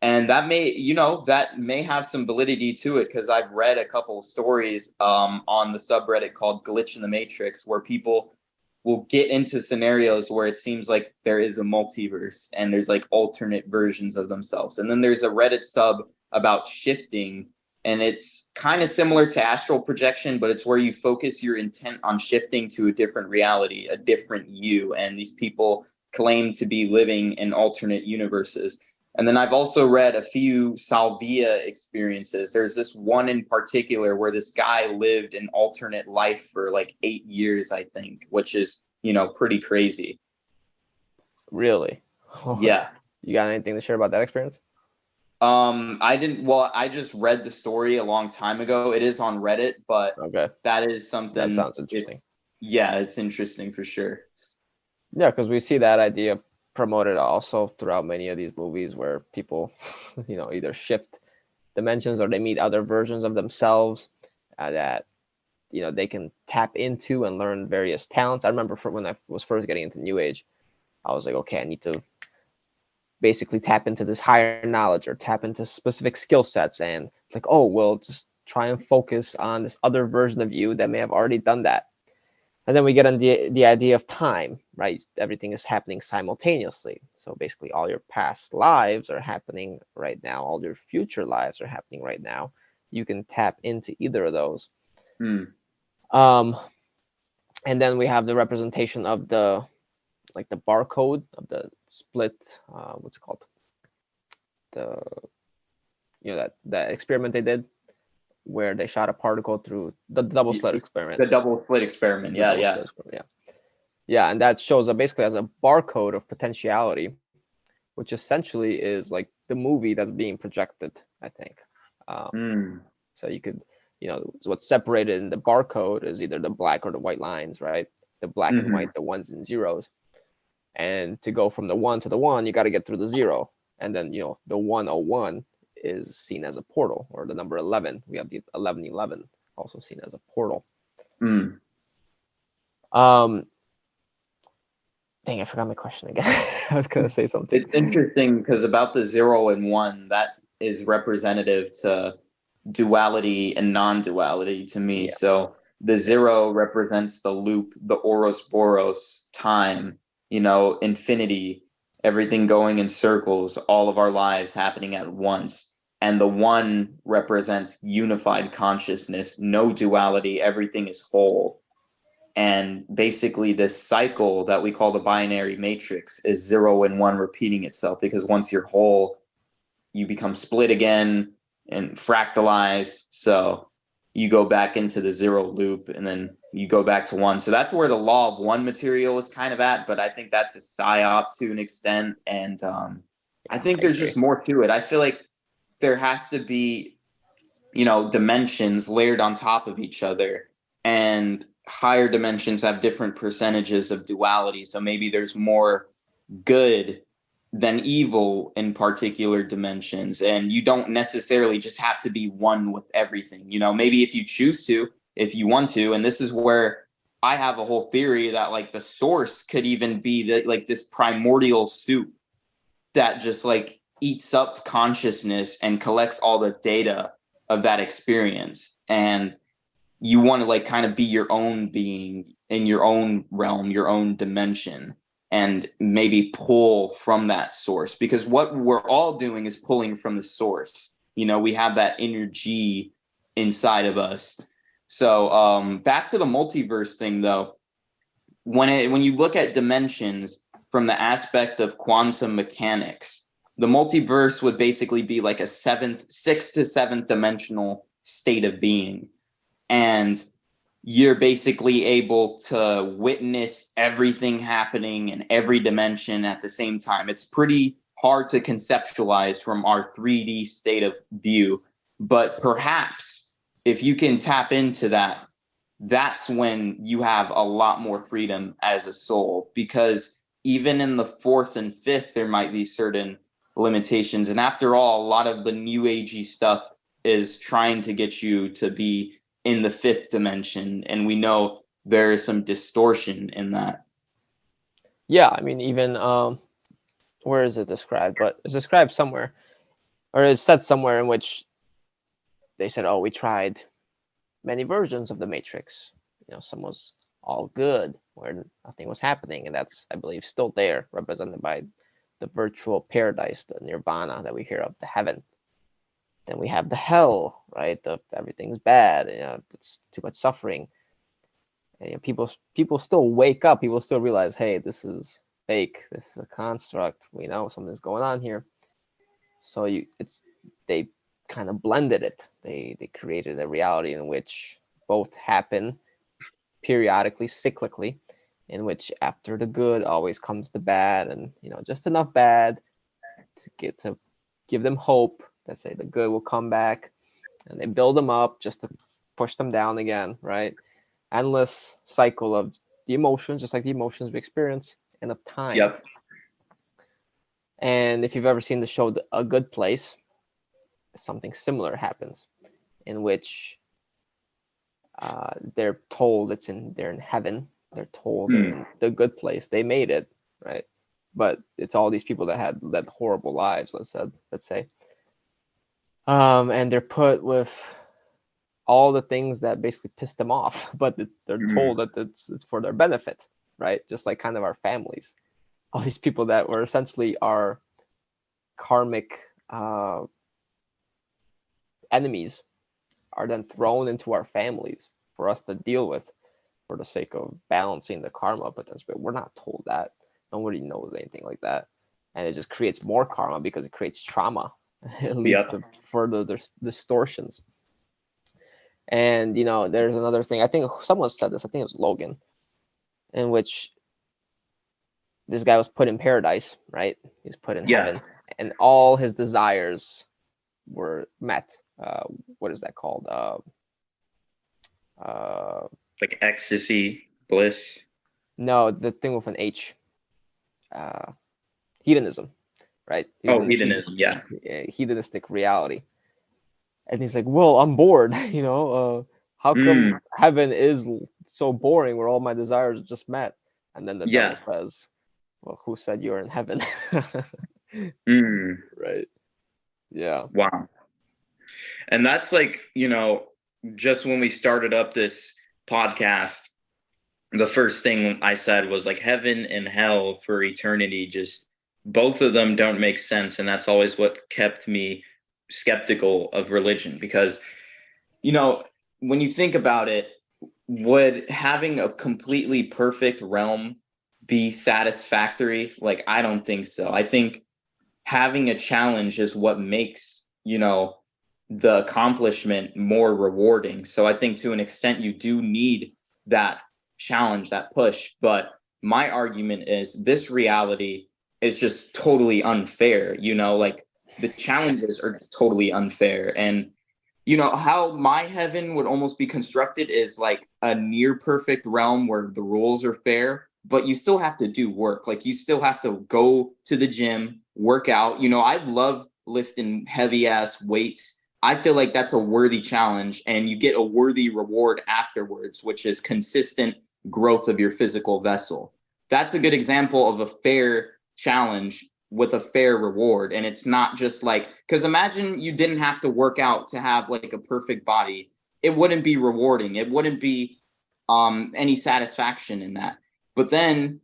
And that may have some validity to it, because I've read a couple of stories on the subreddit called Glitch in the Matrix, where people will get into scenarios where it seems like there is a multiverse and there's like alternate versions of themselves. And then there's a Reddit sub about shifting, and it's kind of similar to astral projection, but it's where you focus your intent on shifting to a different reality, a different you. And these people claim to be living in alternate universes. And then I've also read a few salvia experiences. There's this one in particular where this guy lived an alternate life for like 8 years, I think, which is, pretty crazy. Really? Yeah. You got anything to share about that experience? I didn't, well, I just read the story a long time ago. It is on Reddit, but Okay, that is that something, sounds interesting. yeah, it's interesting for sure. Yeah, because we see that idea promoted also throughout many of these movies where people, either shift dimensions or they meet other versions of themselves that they can tap into and learn various talents. I remember when I was first getting into New Age, I was like, okay, I need to basically tap into this higher knowledge or tap into specific skill sets, and like, oh, well, just try and focus on this other version of you that may have already done that. And then we get on the idea of time, right? Everything is happening simultaneously. So basically all your past lives are happening right now, all your future lives are happening right now. You can tap into either of those. Hmm. um and then we have the representation of the barcode of the split, what's it called, the that experiment they did where they shot a particle through the double slit experiment. The double slit experiment. The Yeah, double yeah. slit experiment, yeah. Yeah, and that shows up basically as a barcode of potentiality, which essentially is like the movie that's being projected, I think. um, Hmm. so you could, what's separated in the barcode is either the black or the white lines, right? The black and Hmm. white, the ones and zeros. And to go from the one to the one, you got to get through the zero. And then, the 101 is seen as a portal, or the number 11. We have the 1111 also seen as a portal. Hmm. Um, Dang, I forgot my question again. I was going to say something. It's interesting because about the 0 and 1, that is representative to duality and non-duality to me. Yeah. So the Yeah. 0 represents the loop, the Ouroboros, time, infinity, everything going in circles, all of our lives happening at once. And the 1 represents unified consciousness, no duality, everything is whole. And basically, this cycle that we call the binary matrix is 0 and 1 repeating itself, because once you're whole, you become split again and fractalized. So you go back into the 0 loop and then you go back to 1. So that's where the law of 1 material is kind of at. But I think that's a psyop to an extent. And I Yeah, think I there's agree. just more to it. I feel like there has to be, dimensions layered on top of each other. And higher dimensions have different percentages of duality. So maybe there's more good than evil in particular dimensions. And you don't necessarily just have to be one with everything. Maybe if you choose to, if you want to. And this is where I have a whole theory that like the source could even be that like this primordial soup that just like eats up consciousness and collects all the data of that experience. And you want to like kind of be your own being in your own realm, your own dimension, and maybe pull from that source, because what we're all doing is pulling from the source. We have that energy inside of us. So back to the multiverse thing though, when you look at dimensions from the aspect of quantum mechanics, the multiverse would basically be like a sixth to seventh dimensional state of being. And you're basically able to witness everything happening in every dimension at the same time. It's pretty hard to conceptualize from our 3D state of view, but perhaps if you can tap into that, that's when you have a lot more freedom as a soul, because even in the fourth and fifth, there might be certain limitations. And after all, a lot of the new agey stuff is trying to get you to be in the fifth dimension. And we know there is some distortion in that. Yeah, I mean, even where is it described? But it's described somewhere, or it's said somewhere in which they said, "Oh, we tried many versions of the Matrix. You know, some was all good, where nothing was happening, and that's, I believe, still there, represented by the virtual paradise, the nirvana that we hear of, the heaven. Then we have the hell, right? Everything's bad. You know, it's too much suffering. And, you know, people still wake up. People still realize, hey, this is fake. This is a construct. We know something's going on here. So they kind of blended it. They created a reality in which both happen periodically, cyclically, in which after the good always comes the bad, and you know, just enough bad to give them hope that say the good will come back, and they build them up just to push them down again, right? Endless cycle of the emotions, just like the emotions we experience, and of time. Yep. And if you've ever seen the show A Good Place, something similar happens, in which they're told they're in heaven. They're told they're in the good place. They made it, right? But it's all these people that had led horrible lives, let's say. And they're put with all the things that basically piss them off, but they're told that it's for their benefit, right? Just like kind of our families. All these people that were essentially our karmic enemies are then thrown into our families for us to deal with for the sake of balancing the karma. But we're not told that. Nobody knows anything like that. And it just creates more karma because it creates trauma. It leads to further distortions. And, you know, there's another thing. I think someone said this. I think it was Logan, in which this guy was put in paradise, right? He was put in heaven, and all his desires were met. What is that called? Like ecstasy, bliss. No, the thing with an H. Hedonism, right? Hedonism, yeah. Hedonistic reality. And he's like, well, I'm bored, you know, how come heaven is so boring where all my desires are just met? And then the devil says, well, who said you're in heaven? Right. Yeah. Wow. And that's like, you know, just when we started up this podcast, the first thing I said was like heaven and hell for eternity, just both of them don't make sense. And that's always what kept me skeptical of religion, because, you know, when you think about it, would having a completely perfect realm be satisfactory? Like, I don't think so. I think having a challenge is what makes, you know, the accomplishment more rewarding. So I think to an extent you do need that challenge, that push. But my argument is this reality is just totally unfair. You know, like the challenges are just totally unfair. And, you know, how my heaven would almost be constructed is like a near perfect realm where the rules are fair, but you still have to do work. Like you still have to go to the gym, work out. You know, I love lifting heavy ass weights. I feel like that's a worthy challenge, and you get a worthy reward afterwards, which is consistent growth of your physical vessel. That's a good example of a fair challenge with a fair reward. And it's not just like, because imagine you didn't have to work out to have like a perfect body. It wouldn't be rewarding. It wouldn't be any satisfaction in that. But then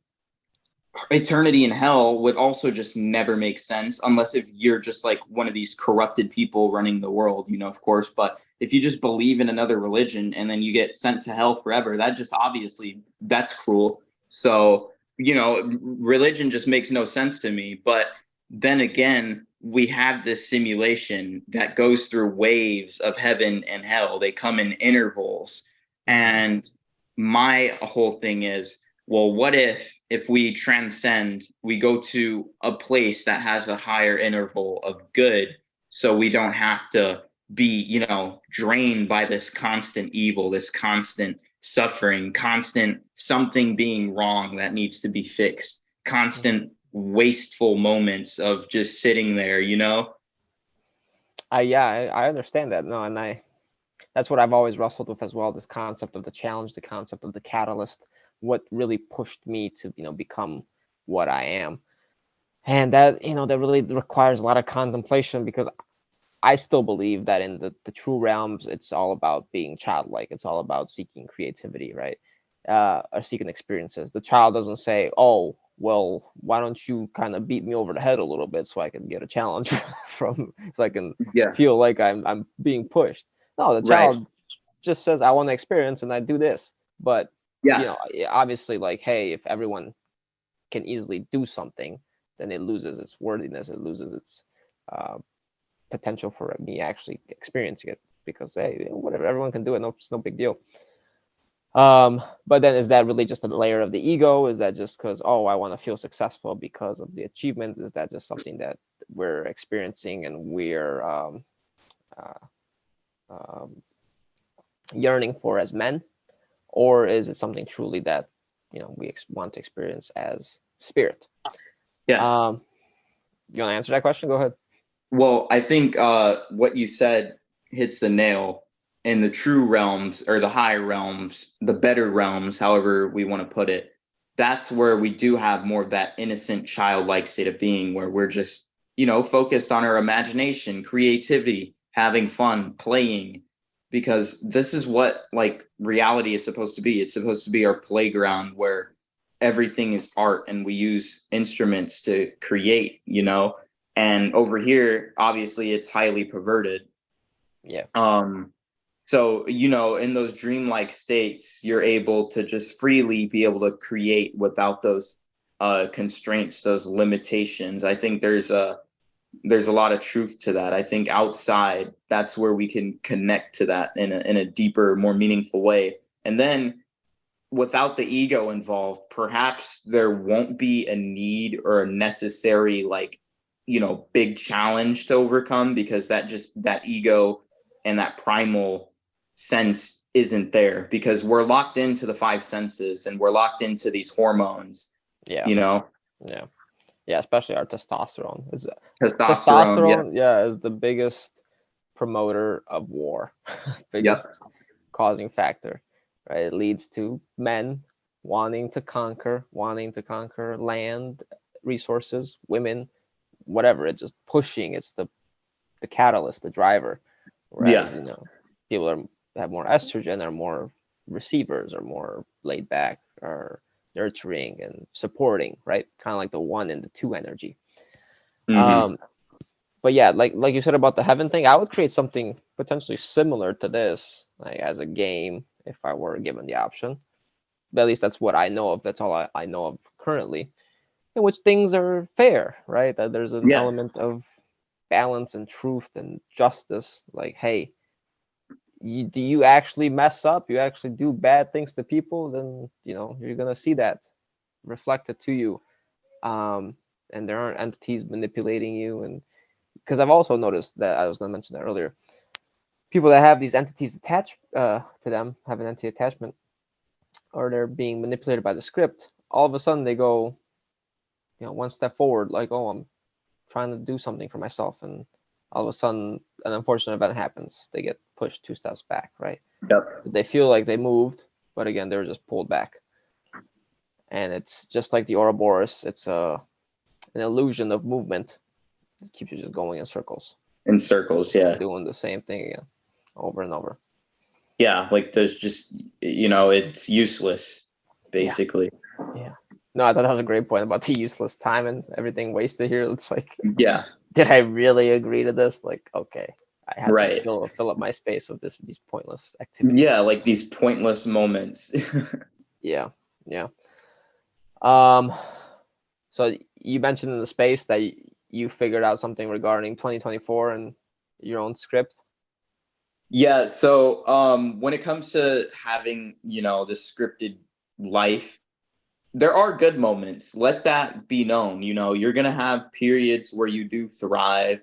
eternity in hell would also just never make sense, unless if you're just like one of these corrupted people running the world, you know, of course. But if you just believe in another religion and then you get sent to hell forever, that just obviously, that's cruel. So religion just makes no sense to me. But then again, we have this simulation that goes through waves of heaven and hell. They come in intervals. And my whole thing is, well, what if we transcend, we go to a place that has a higher interval of good, so we don't have to be, drained by this constant evil, this constant suffering, constant something being wrong that needs to be fixed, constant wasteful moments of just sitting there, I understand that. No, and that's what I've always wrestled with as well, this concept of the challenge, the concept of the catalyst, what really pushed me to, become what I am. And that, that really requires a lot of contemplation, because I still believe that in the true realms, it's all about being childlike. It's all about seeking creativity, right? Or seeking experiences. The child doesn't say, oh, well, why don't you kind of beat me over the head a little bit so I can get a challenge so I can feel like I'm being pushed. No, the child just says, I want to experience and I do this. But, obviously, like, hey, if everyone can easily do something, then it loses its worthiness. It loses its potential for me actually experiencing it, because hey, whatever, everyone can do it. No, it's no big deal. But then is that really just a layer of the ego? Is that just because, oh, I want to feel successful because of the achievement? Is that just something that we're experiencing and we're yearning for as men? Or is it something truly that, we want to experience as spirit? You want to answer that question? Go ahead. Well, I think what you said hits the nail. In the true realms, or the high realms, the better realms, however we want to put it, that's where we do have more of that innocent, childlike state of being, where we're just, focused on our imagination, creativity, having fun, playing, because this is what like reality is supposed to be. It's supposed to be our playground where everything is art and we use instruments to create, and over here, obviously, it's highly perverted. Yeah. So, in those dreamlike states, you're able to just freely be able to create without those constraints, those limitations. I think there's a lot of truth to that. I think outside, that's where we can connect to that in a deeper, more meaningful way. And then without the ego involved, perhaps there won't be a need or a necessary big challenge to overcome, because that ego and that primal sense isn't there, because we're locked into the five senses and we're locked into these hormones. Yeah. Especially our testosterone is the biggest promoter of war. Biggest causing factor, right? It leads to men wanting to conquer land, resources, women, whatever. It's just pushing. It's the catalyst, the driver. Whereas people have more estrogen, are more receivers, are more laid back, are nurturing and supporting, right? Kind of like the 1 and the 2 energy. But yeah, like you said about the heaven thing, I would create something potentially similar to this, like as a game, if I were given the option. But at least that's what I know of. That's all I know of currently, in which things are fair, right? That there's an element of balance and truth and justice. Like, hey, do you actually mess up? You actually do bad things to people? Then you're gonna see that reflected to you, and there aren't entities manipulating you. And because I've also noticed that, I was gonna mention that earlier, people that have these entities attached to them, have an entity attachment, or they're being manipulated by the script, all of a sudden they go, one step forward, like, oh, I'm trying to do something for myself, and all of a sudden an unfortunate event happens. They get pushed 2 steps back, right? They feel like they moved, but again, they were just pulled back. And it's just like the Ouroboros. It's an illusion of movement. It keeps you just going in circles. Doing the same thing again, over and over. Yeah, like there's just, it's useless, basically. Yeah. No, I thought that was a great point about the useless time and everything wasted here. It's like, did I really agree to this? Like, okay, I had to fill up my space with these pointless activities. Yeah, like these pointless moments. Yeah. Um, so you mentioned in the space that you figured out something regarding 2024 and your own script. Yeah, so when it comes to having, this scripted life, there are good moments. Let that be known. You're going to have periods where you do thrive,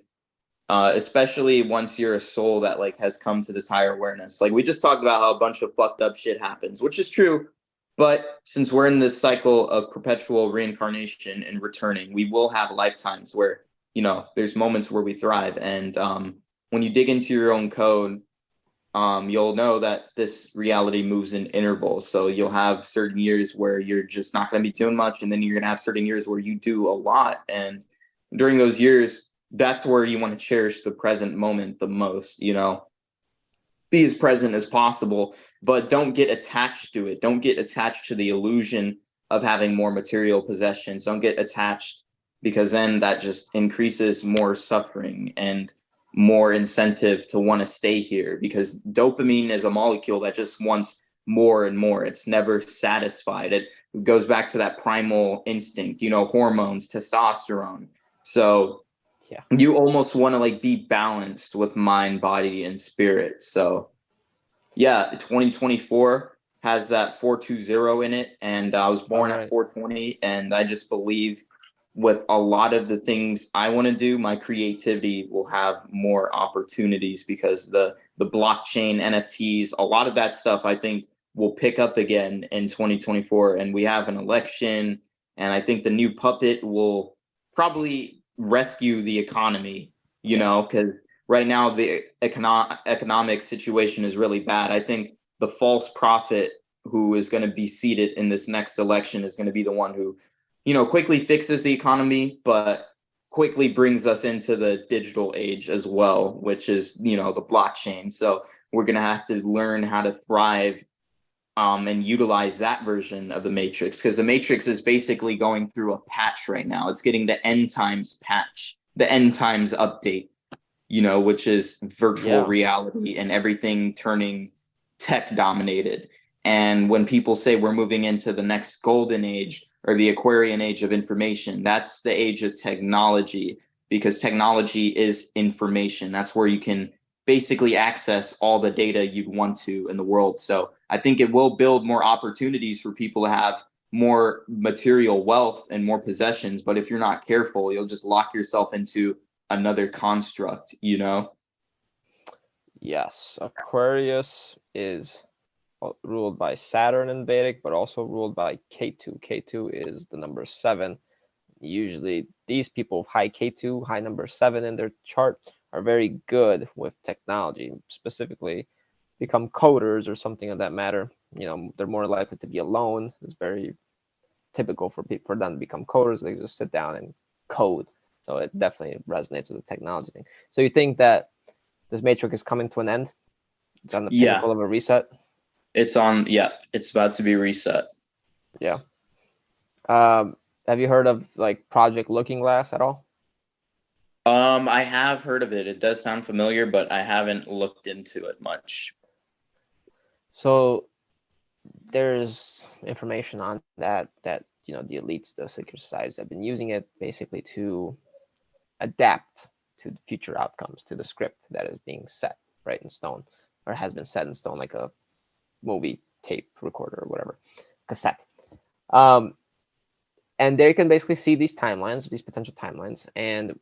especially once you're a soul that like has come to this higher awareness. Like we just talked about how a bunch of fucked up shit happens, which is true. But since we're in this cycle of perpetual reincarnation and returning, we will have lifetimes where, there's moments where we thrive. And when you dig into your own code, you'll know that this reality moves in intervals. So you'll have certain years where you're just not going to be doing much, and then you're going to have certain years where you do a lot. And during those years, that's where you want to cherish the present moment the most. Be as present as possible, but don't get attached to it. Don't get attached to the illusion of having more material possessions. Don't get attached, because then that just increases more suffering and more incentive to want to stay here, because dopamine is a molecule that just wants more and more. It's never satisfied. It goes back to that primal instinct, hormones, testosterone. So Yeah. you almost want to like be balanced with mind, body, and spirit. So yeah, 2024 has that 420 in it, and I was born at 420, and I just believe with a lot of the things I want to do, my creativity will have more opportunities, because the blockchain, NFTs, a lot of that stuff I think will pick up again in 2024, and we have an election, and I think the new puppet will probably rescue the economy, because right now the economic situation is really bad. I think the false prophet who is going to be seated in this next election is going to be the one who, quickly fixes the economy, but quickly brings us into the digital age as well, which is, the blockchain. So we're going to have to learn how to thrive and utilize that version of the Matrix, because the Matrix is basically going through a patch right now. It's getting the end times patch, the end times update, which is virtual reality and everything turning tech dominated. And when people say we're moving into the next golden age or the Aquarian age of information, that's the age of technology, because technology is information. That's where you can basically access all the data you'd want to in the world. So I think it will build more opportunities for people to have more material wealth and more possessions. But if you're not careful, you'll just lock yourself into another construct, Yes, Aquarius is ruled by Saturn in Vedic, but also ruled by Ketu. Ketu is the number 7. Usually these people with high K2, high number 7 in their chart are very good with technology, specifically become coders or something of that matter. They're more likely to be alone. It's very typical for them to become coders. They just sit down and code. So it definitely resonates with the technology thing. So you think that this matrix is coming to an end? It's on the pinnacle of a reset? It's about to be reset. Yeah. Have you heard of like Project Looking Glass at all? I have heard of it. It does sound familiar, but I haven't looked into it much. So there's information on that the elites, the secret societies have been using it basically to adapt to the future outcomes, to the script that is being set right in stone, or has been set in stone, like a movie tape recorder or whatever, cassette. And they can basically see these timelines, these potential timelines, and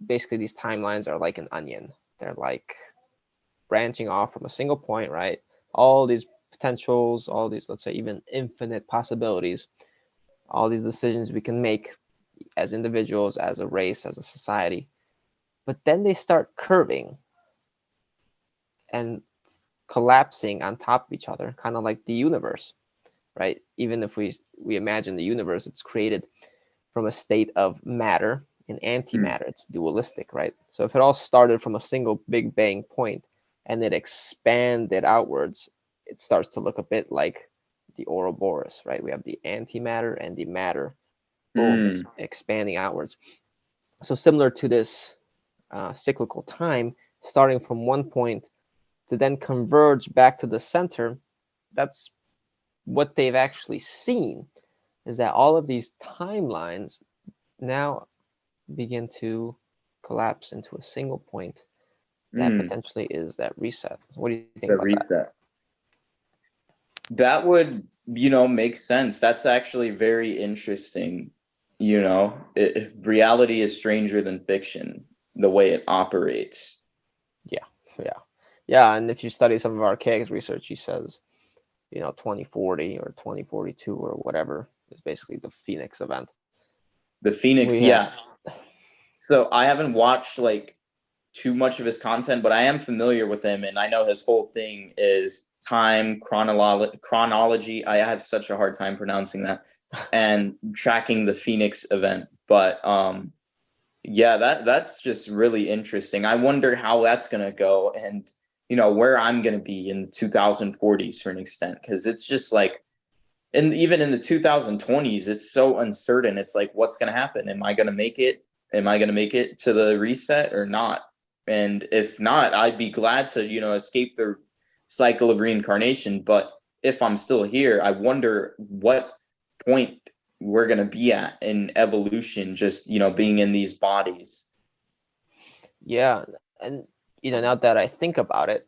basically these timelines are like an onion. They're like branching off from a single point, right? All these potentials, all these, let's say, even infinite possibilities, all these decisions we can make as individuals, as a race, as a society. But then they start curving and collapsing on top of each other, kind of like the universe, right? Even if we imagine the universe, it's created from a state of matter and antimatter. It's dualistic, right? So if it all started from a single big bang point and it expanded outwards, it starts to look a bit like the Ouroboros, right? We have the antimatter and the matter, boom, expanding outwards. So similar to this cyclical time, starting from one point to then converge back to the center, that's what they've actually seen. is that all of these timelines now begin to collapse into a single point that potentially is that reset. What do you think The about that? reset. That would, make sense. That's actually very interesting. Reality is stranger than fiction, the way it operates. Yeah. And if you study some of Archaic's research, he says, 2040 or 2042 or whatever is basically the Phoenix event. The Phoenix, We have, yeah. So I haven't watched like too much of his content, but I am familiar with him, and I know his whole thing is time chronology. I have such a hard time pronouncing that, and tracking the Phoenix event. But yeah, that's just really interesting. I wonder how that's gonna go, and where I'm gonna be in the 2040s for an extent, because it's just like, and even in the 2020s, it's so uncertain. It's like, what's gonna happen? Am I gonna make it? Am I gonna make it to the reset or not? And if not, I'd be glad to, escape the cycle of reincarnation. But if I'm still here, I wonder what point we're going to be at in evolution, just, being in these bodies. yeah. And, now that I think about it,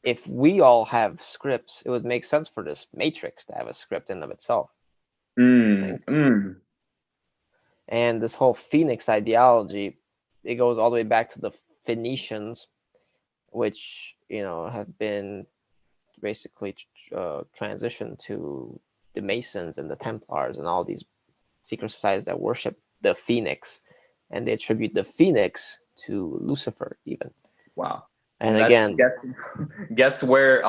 if we all have scripts, it would make sense for this matrix to have a script in of itself. I think. And this whole Phoenix ideology, it goes all the way back to the Phoenicians, which have been basically transitioned to the Masons and the Templars and all these secret societies that worship the Phoenix, and they attribute the Phoenix to Lucifer even. Wow. And again, guess where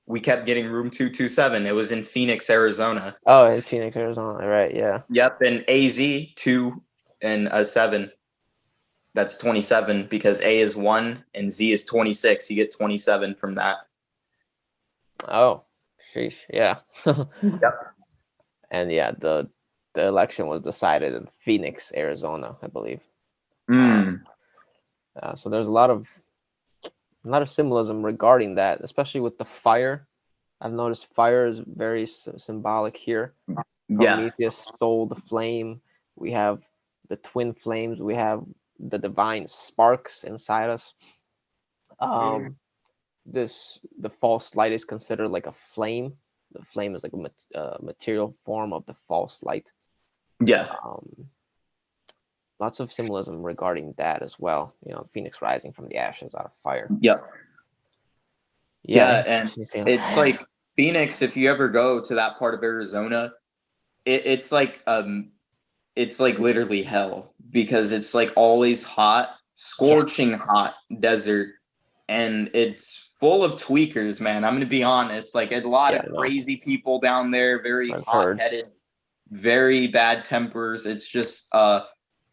we kept getting room 227. It was in Phoenix, Arizona. Oh, in Phoenix, Arizona, right? Yeah. Yep, and AZ 2 and a 7. That's 27 because A is 1 and Z is 26. You get 27 from that. Oh, sheesh. Yeah. Yep. And yeah, the election was decided in Phoenix, Arizona, I believe. So there's a lot of symbolism regarding that, especially with the fire. I've noticed fire is very symbolic here. Prometheus stole the flame. We have the twin flames. We have the divine sparks inside us. The false light is considered like a flame. The flame is like a material form of the false light. Yeah. Lots of symbolism regarding that as well. Phoenix rising from the ashes out of fire. Yep. Yeah, and it's like Phoenix. If you ever go to that part of Arizona, it's like literally hell, because it's like always hot, scorching hot desert, and it's full of tweakers, man. I'm gonna be honest, like a lot of crazy people down there, very hot-headed, very bad tempers. It's just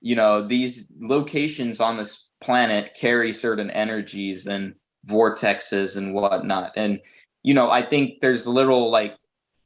these locations on this planet carry certain energies and vortexes and whatnot, and I think there's little like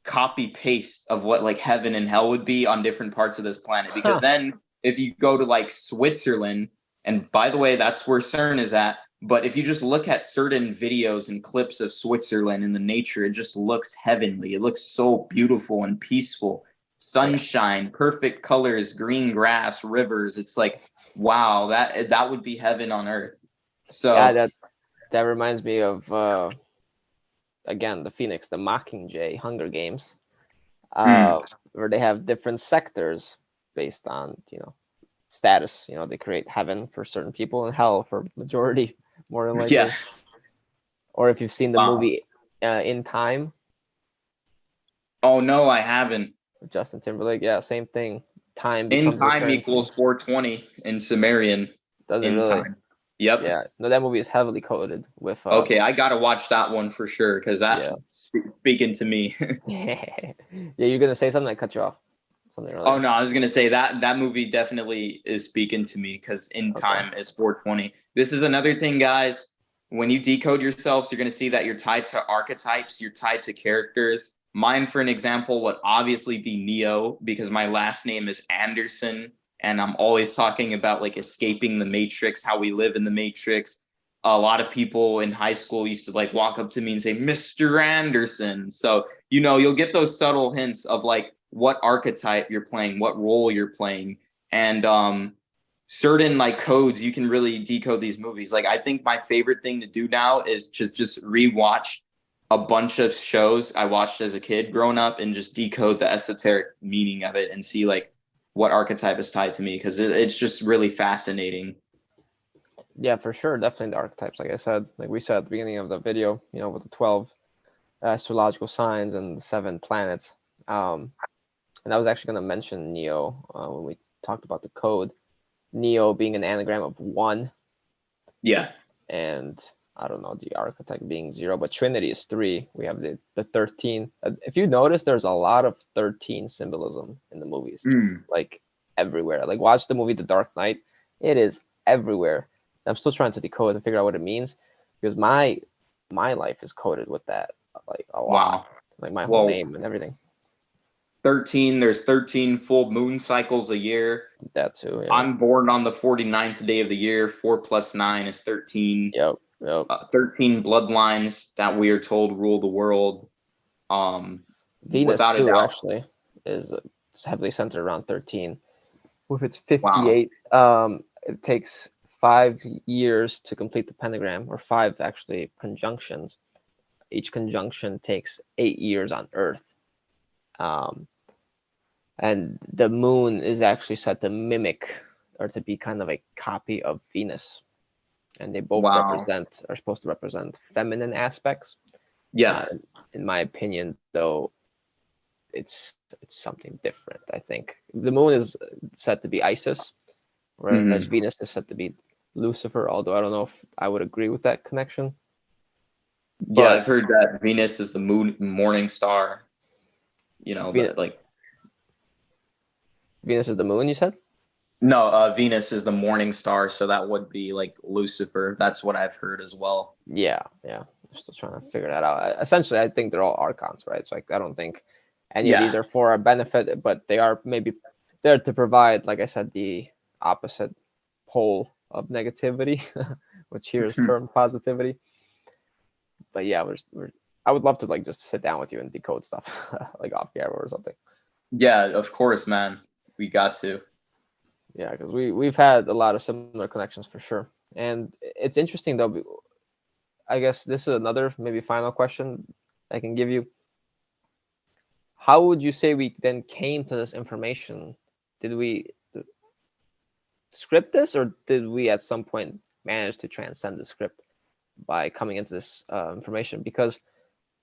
copy paste of what like heaven and hell would be on different parts of this planet, because then if you go to like Switzerland, and by the way, that's where CERN is at, but if you just look at certain videos and clips of Switzerland and the nature, it just looks heavenly. It looks so beautiful and peaceful. Sunshine, perfect colors, green grass, rivers. It's like, wow, that would be heaven on earth. So yeah, that reminds me of again the Phoenix, the Mockingjay Hunger Games, where they have different sectors based on status. They create heaven for certain people and hell for majority, more than likely. yeah. Or if you've seen the movie In Time. Oh no, I haven't. Justin Timberlake, yeah, same thing. Time In becomes time equals 420 in Sumerian. Does it in really? Time. Yep. Yeah. No, that movie is heavily coded with. Okay, I gotta watch that one for sure, because that's speaking to me. Yeah, you're gonna say something. I cut you off. Something earlier. Oh no, I was gonna say that movie definitely is speaking to me, because In Time is 420. This is another thing, guys. When you decode yourselves, you're gonna see that you're tied to archetypes. You're tied to characters. Mine, for an example, would obviously be Neo, because my last name is Anderson, and I'm always talking about like escaping the Matrix, how we live in the Matrix. A lot of people in high school used to like walk up to me and say, Mr. Anderson. So, you'll get those subtle hints of like what archetype you're playing, what role you're playing, and certain like codes, you can really decode these movies. Like I think my favorite thing to do now is just rewatch a bunch of shows I watched as a kid growing up and just decode the esoteric meaning of it and see like what archetype is tied to me, because it's just really fascinating. Yeah, for sure. Definitely the archetypes. Like I said, like we said at the beginning of the video, with the 12 astrological signs and the 7 planets. And I was actually going to mention Neo when we talked about the code. Neo being an anagram of 1. Yeah. And I don't know, the archetype being 0, but Trinity is 3. We have the 13. If you notice, there's a lot of 13 symbolism in the movies, like everywhere. Like watch the movie The Dark Knight. It is everywhere. I'm still trying to decode and figure out what it means, because my life is coded with that, like a lot. Wow. Like my whole name and everything. 13, there's 13 full moon cycles a year. That too, yeah. I'm born on the 49th day of the year. 4 plus 9 is 13. Yep. 13 bloodlines that we are told rule the world. Venus without too, a doubt. actually, is heavily centered around 13. With its 58, it takes 5 years to complete the pentagram, or 5 actually conjunctions. Each conjunction takes 8 years on Earth. And the moon is actually said to mimic, or to be kind of a copy of Venus. And they both are supposed to represent feminine aspects. Yeah. In my opinion, though, it's something different. I think the moon is said to be Isis, whereas Venus is said to be Lucifer, although I don't know if I would agree with that connection. But yeah, I've heard that Venus is the morning star. Venus is the moon, you said? No, Venus is the morning star, so that would be like Lucifer. That's what I've heard as well. Yeah. I'm still trying to figure that out. Essentially, I think they're all archons, right? So I don't think any of these are for our benefit, but they are maybe there to provide, like I said, the opposite pole of negativity, which here is termed positivity. But yeah, I would love to like just sit down with you and decode stuff like off camera or something. Yeah, of course, man. We got to. Yeah, because we've had a lot of similar connections for sure. And it's interesting though. I guess this is another maybe final question I can give you. How would you say we then came to this information? Did we script this, or did we at some point manage to transcend the script by coming into this information? Because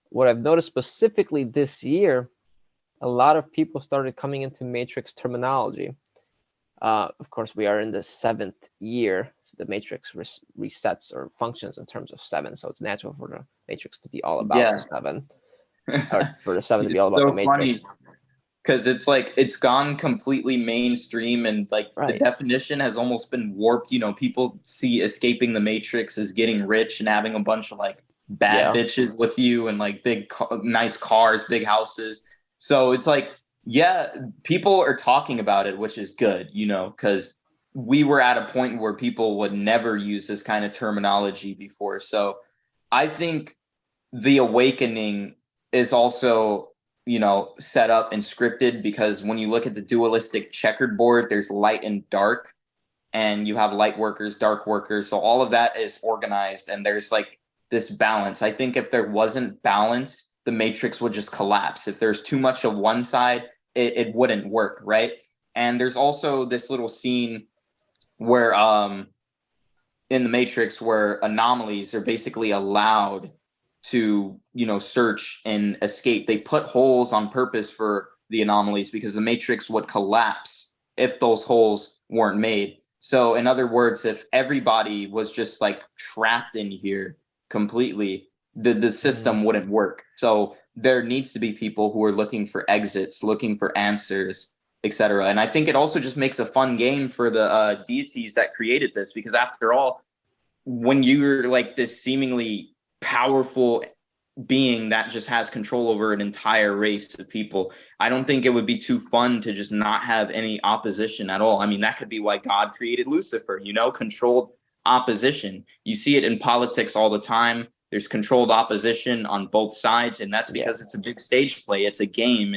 what I've noticed specifically this year, a lot of people started coming into Matrix terminology. Of course, we are in the 7th year, so the Matrix resets or functions in terms of 7. So it's natural for the Matrix to be all about the 7, or for the 7 to be all about the Matrix. Funny, because it's like it's gone completely mainstream, and like the definition has almost been warped. People see escaping the Matrix as getting rich and having a bunch of like bad bitches with you and like big, nice cars, big houses. So it's like, yeah, people are talking about it, which is good, because we were at a point where people would never use this kind of terminology before. So I think the awakening is also, set up and scripted, because when you look at the dualistic checkered board, there's light and dark, and you have light workers, dark workers. So all of that is organized, and there's like this balance. I think if there wasn't balance, the Matrix would just collapse. If there's too much of one side, it wouldn't work, right? And there's also this little scene where in the Matrix where anomalies are basically allowed to, search and escape. They put holes on purpose for the anomalies, because the Matrix would collapse if those holes weren't made. So in other words, if everybody was just like trapped in here completely, the system wouldn't work. So there needs to be people who are looking for exits, looking for answers, etc. And I think it also just makes a fun game for the deities that created this, because after all, when you're like this seemingly powerful being that just has control over an entire race of people, I don't think it would be too fun to just not have any opposition at all. I mean, that could be why God created Lucifer, controlled opposition. You see it in politics all the time. There's controlled opposition on both sides, and that's because it's a big stage play. It's a game.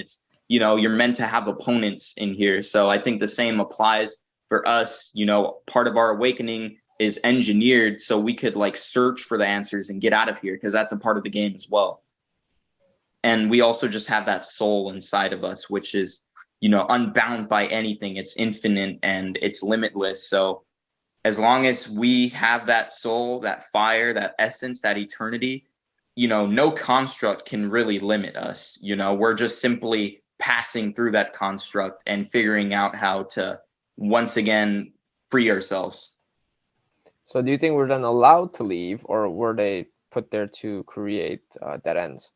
you're meant to have opponents in here. So I think the same applies for us. Part of our awakening is engineered so we could like search for the answers and get out of here, because that's a part of the game as well. And we also just have that soul inside of us, which is, unbound by anything. It's infinite and it's limitless. So as long as we have that soul, that fire, that essence, that eternity, no construct can really limit us. We're just simply passing through that construct and figuring out how to once again free ourselves. So do you think we're then allowed to leave, or were they put there to create dead ends?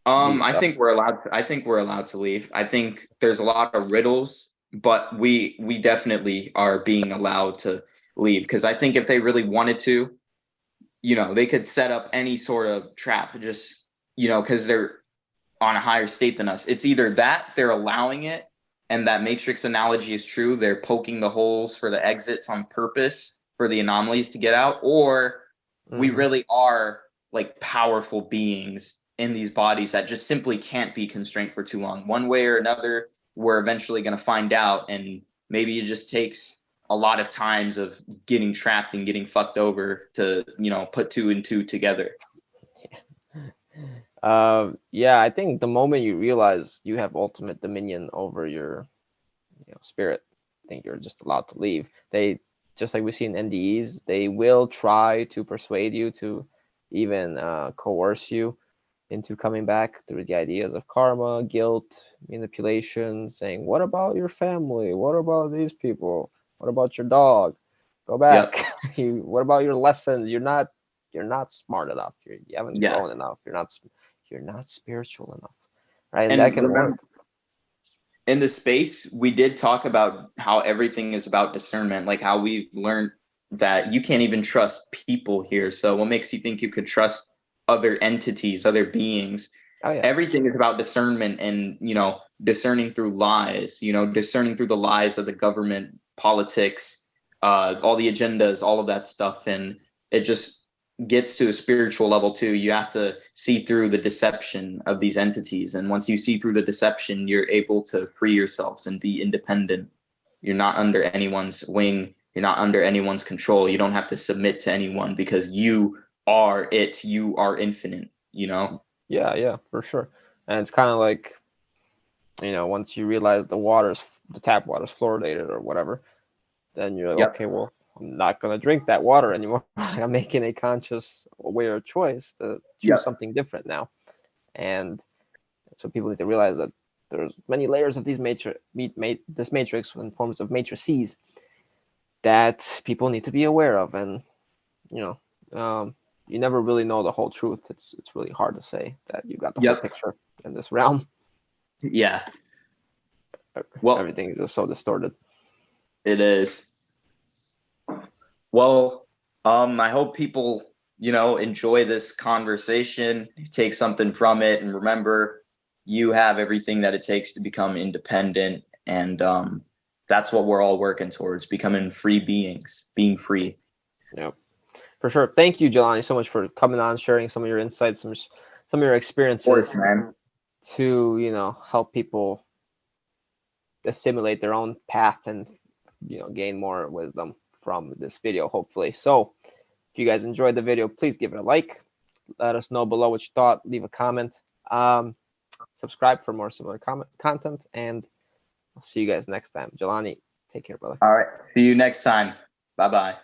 I think we're allowed. I think we're allowed to leave. I think there's a lot of riddles, but we definitely are being allowed to leave, because I think if they really wanted to, they could set up any sort of trap, just because they're on a higher state than us. It's either that they're allowing it, and that Matrix analogy is true. They're poking the holes for the exits on purpose for the anomalies to get out, or we really are like powerful beings in these bodies that just simply can't be constrained for too long. One way or another, we're eventually going to find out, and maybe it just takes a lot of times of getting trapped and getting fucked over to, put two and two together. Yeah, I think the moment you realize you have ultimate dominion over your spirit, I think you're just allowed to leave. They, just like we see in NDEs, they will try to persuade you, to even coerce you into coming back through the ideas of karma, guilt, manipulation, saying, what about your family? What about these people? What about your dog? Go back. Yep. What about your lessons? You're not smart enough. You haven't grown enough. You're not spiritual enough. Right? And that can remember, work. in the space, we did talk about how everything is about discernment, like how we learned that you can't even trust people here. So what makes you think you could trust other entities, other beings? Oh yeah. Everything is about discernment, and discerning through lies, discerning through the lies of the government, politics, all the agendas, all of that stuff. And it just gets to a spiritual level too. You have to see through the deception of these entities, and once you see through the deception, you're able to free yourselves and be independent. You're not under anyone's wing. You're not under anyone's control. You don't have to submit to anyone, because you are it. You are infinite. Yeah, for sure. And it's kind of like, once you realize the tap water's fluoridated or whatever, then you're like, Yep. okay, well, I'm not gonna drink that water anymore. I'm making a conscious, aware choice to choose something different now. And so people need to realize that there's many layers of this matrix in forms of matrices that people need to be aware of. And you never really know the whole truth. It's really hard to say that you got the whole picture in this realm. Yeah. Well, everything is just so distorted. It is. Well, I hope people, enjoy this conversation, take something from it, and remember, you have everything that it takes to become independent. And that's what we're all working towards, becoming free beings, being free. Yeah, for sure. Thank you, Jelani, so much for coming on, sharing some of your insights, some of your experiences, of course, man, to help people assimilate their own path and gain more wisdom from this video, hopefully. So if you guys enjoyed the video, please give it a like. Let us know below what you thought. Leave a comment. Subscribe for more similar content, and I'll see you guys next time. Jelani, take care, brother. All right. See you next time. Bye-bye.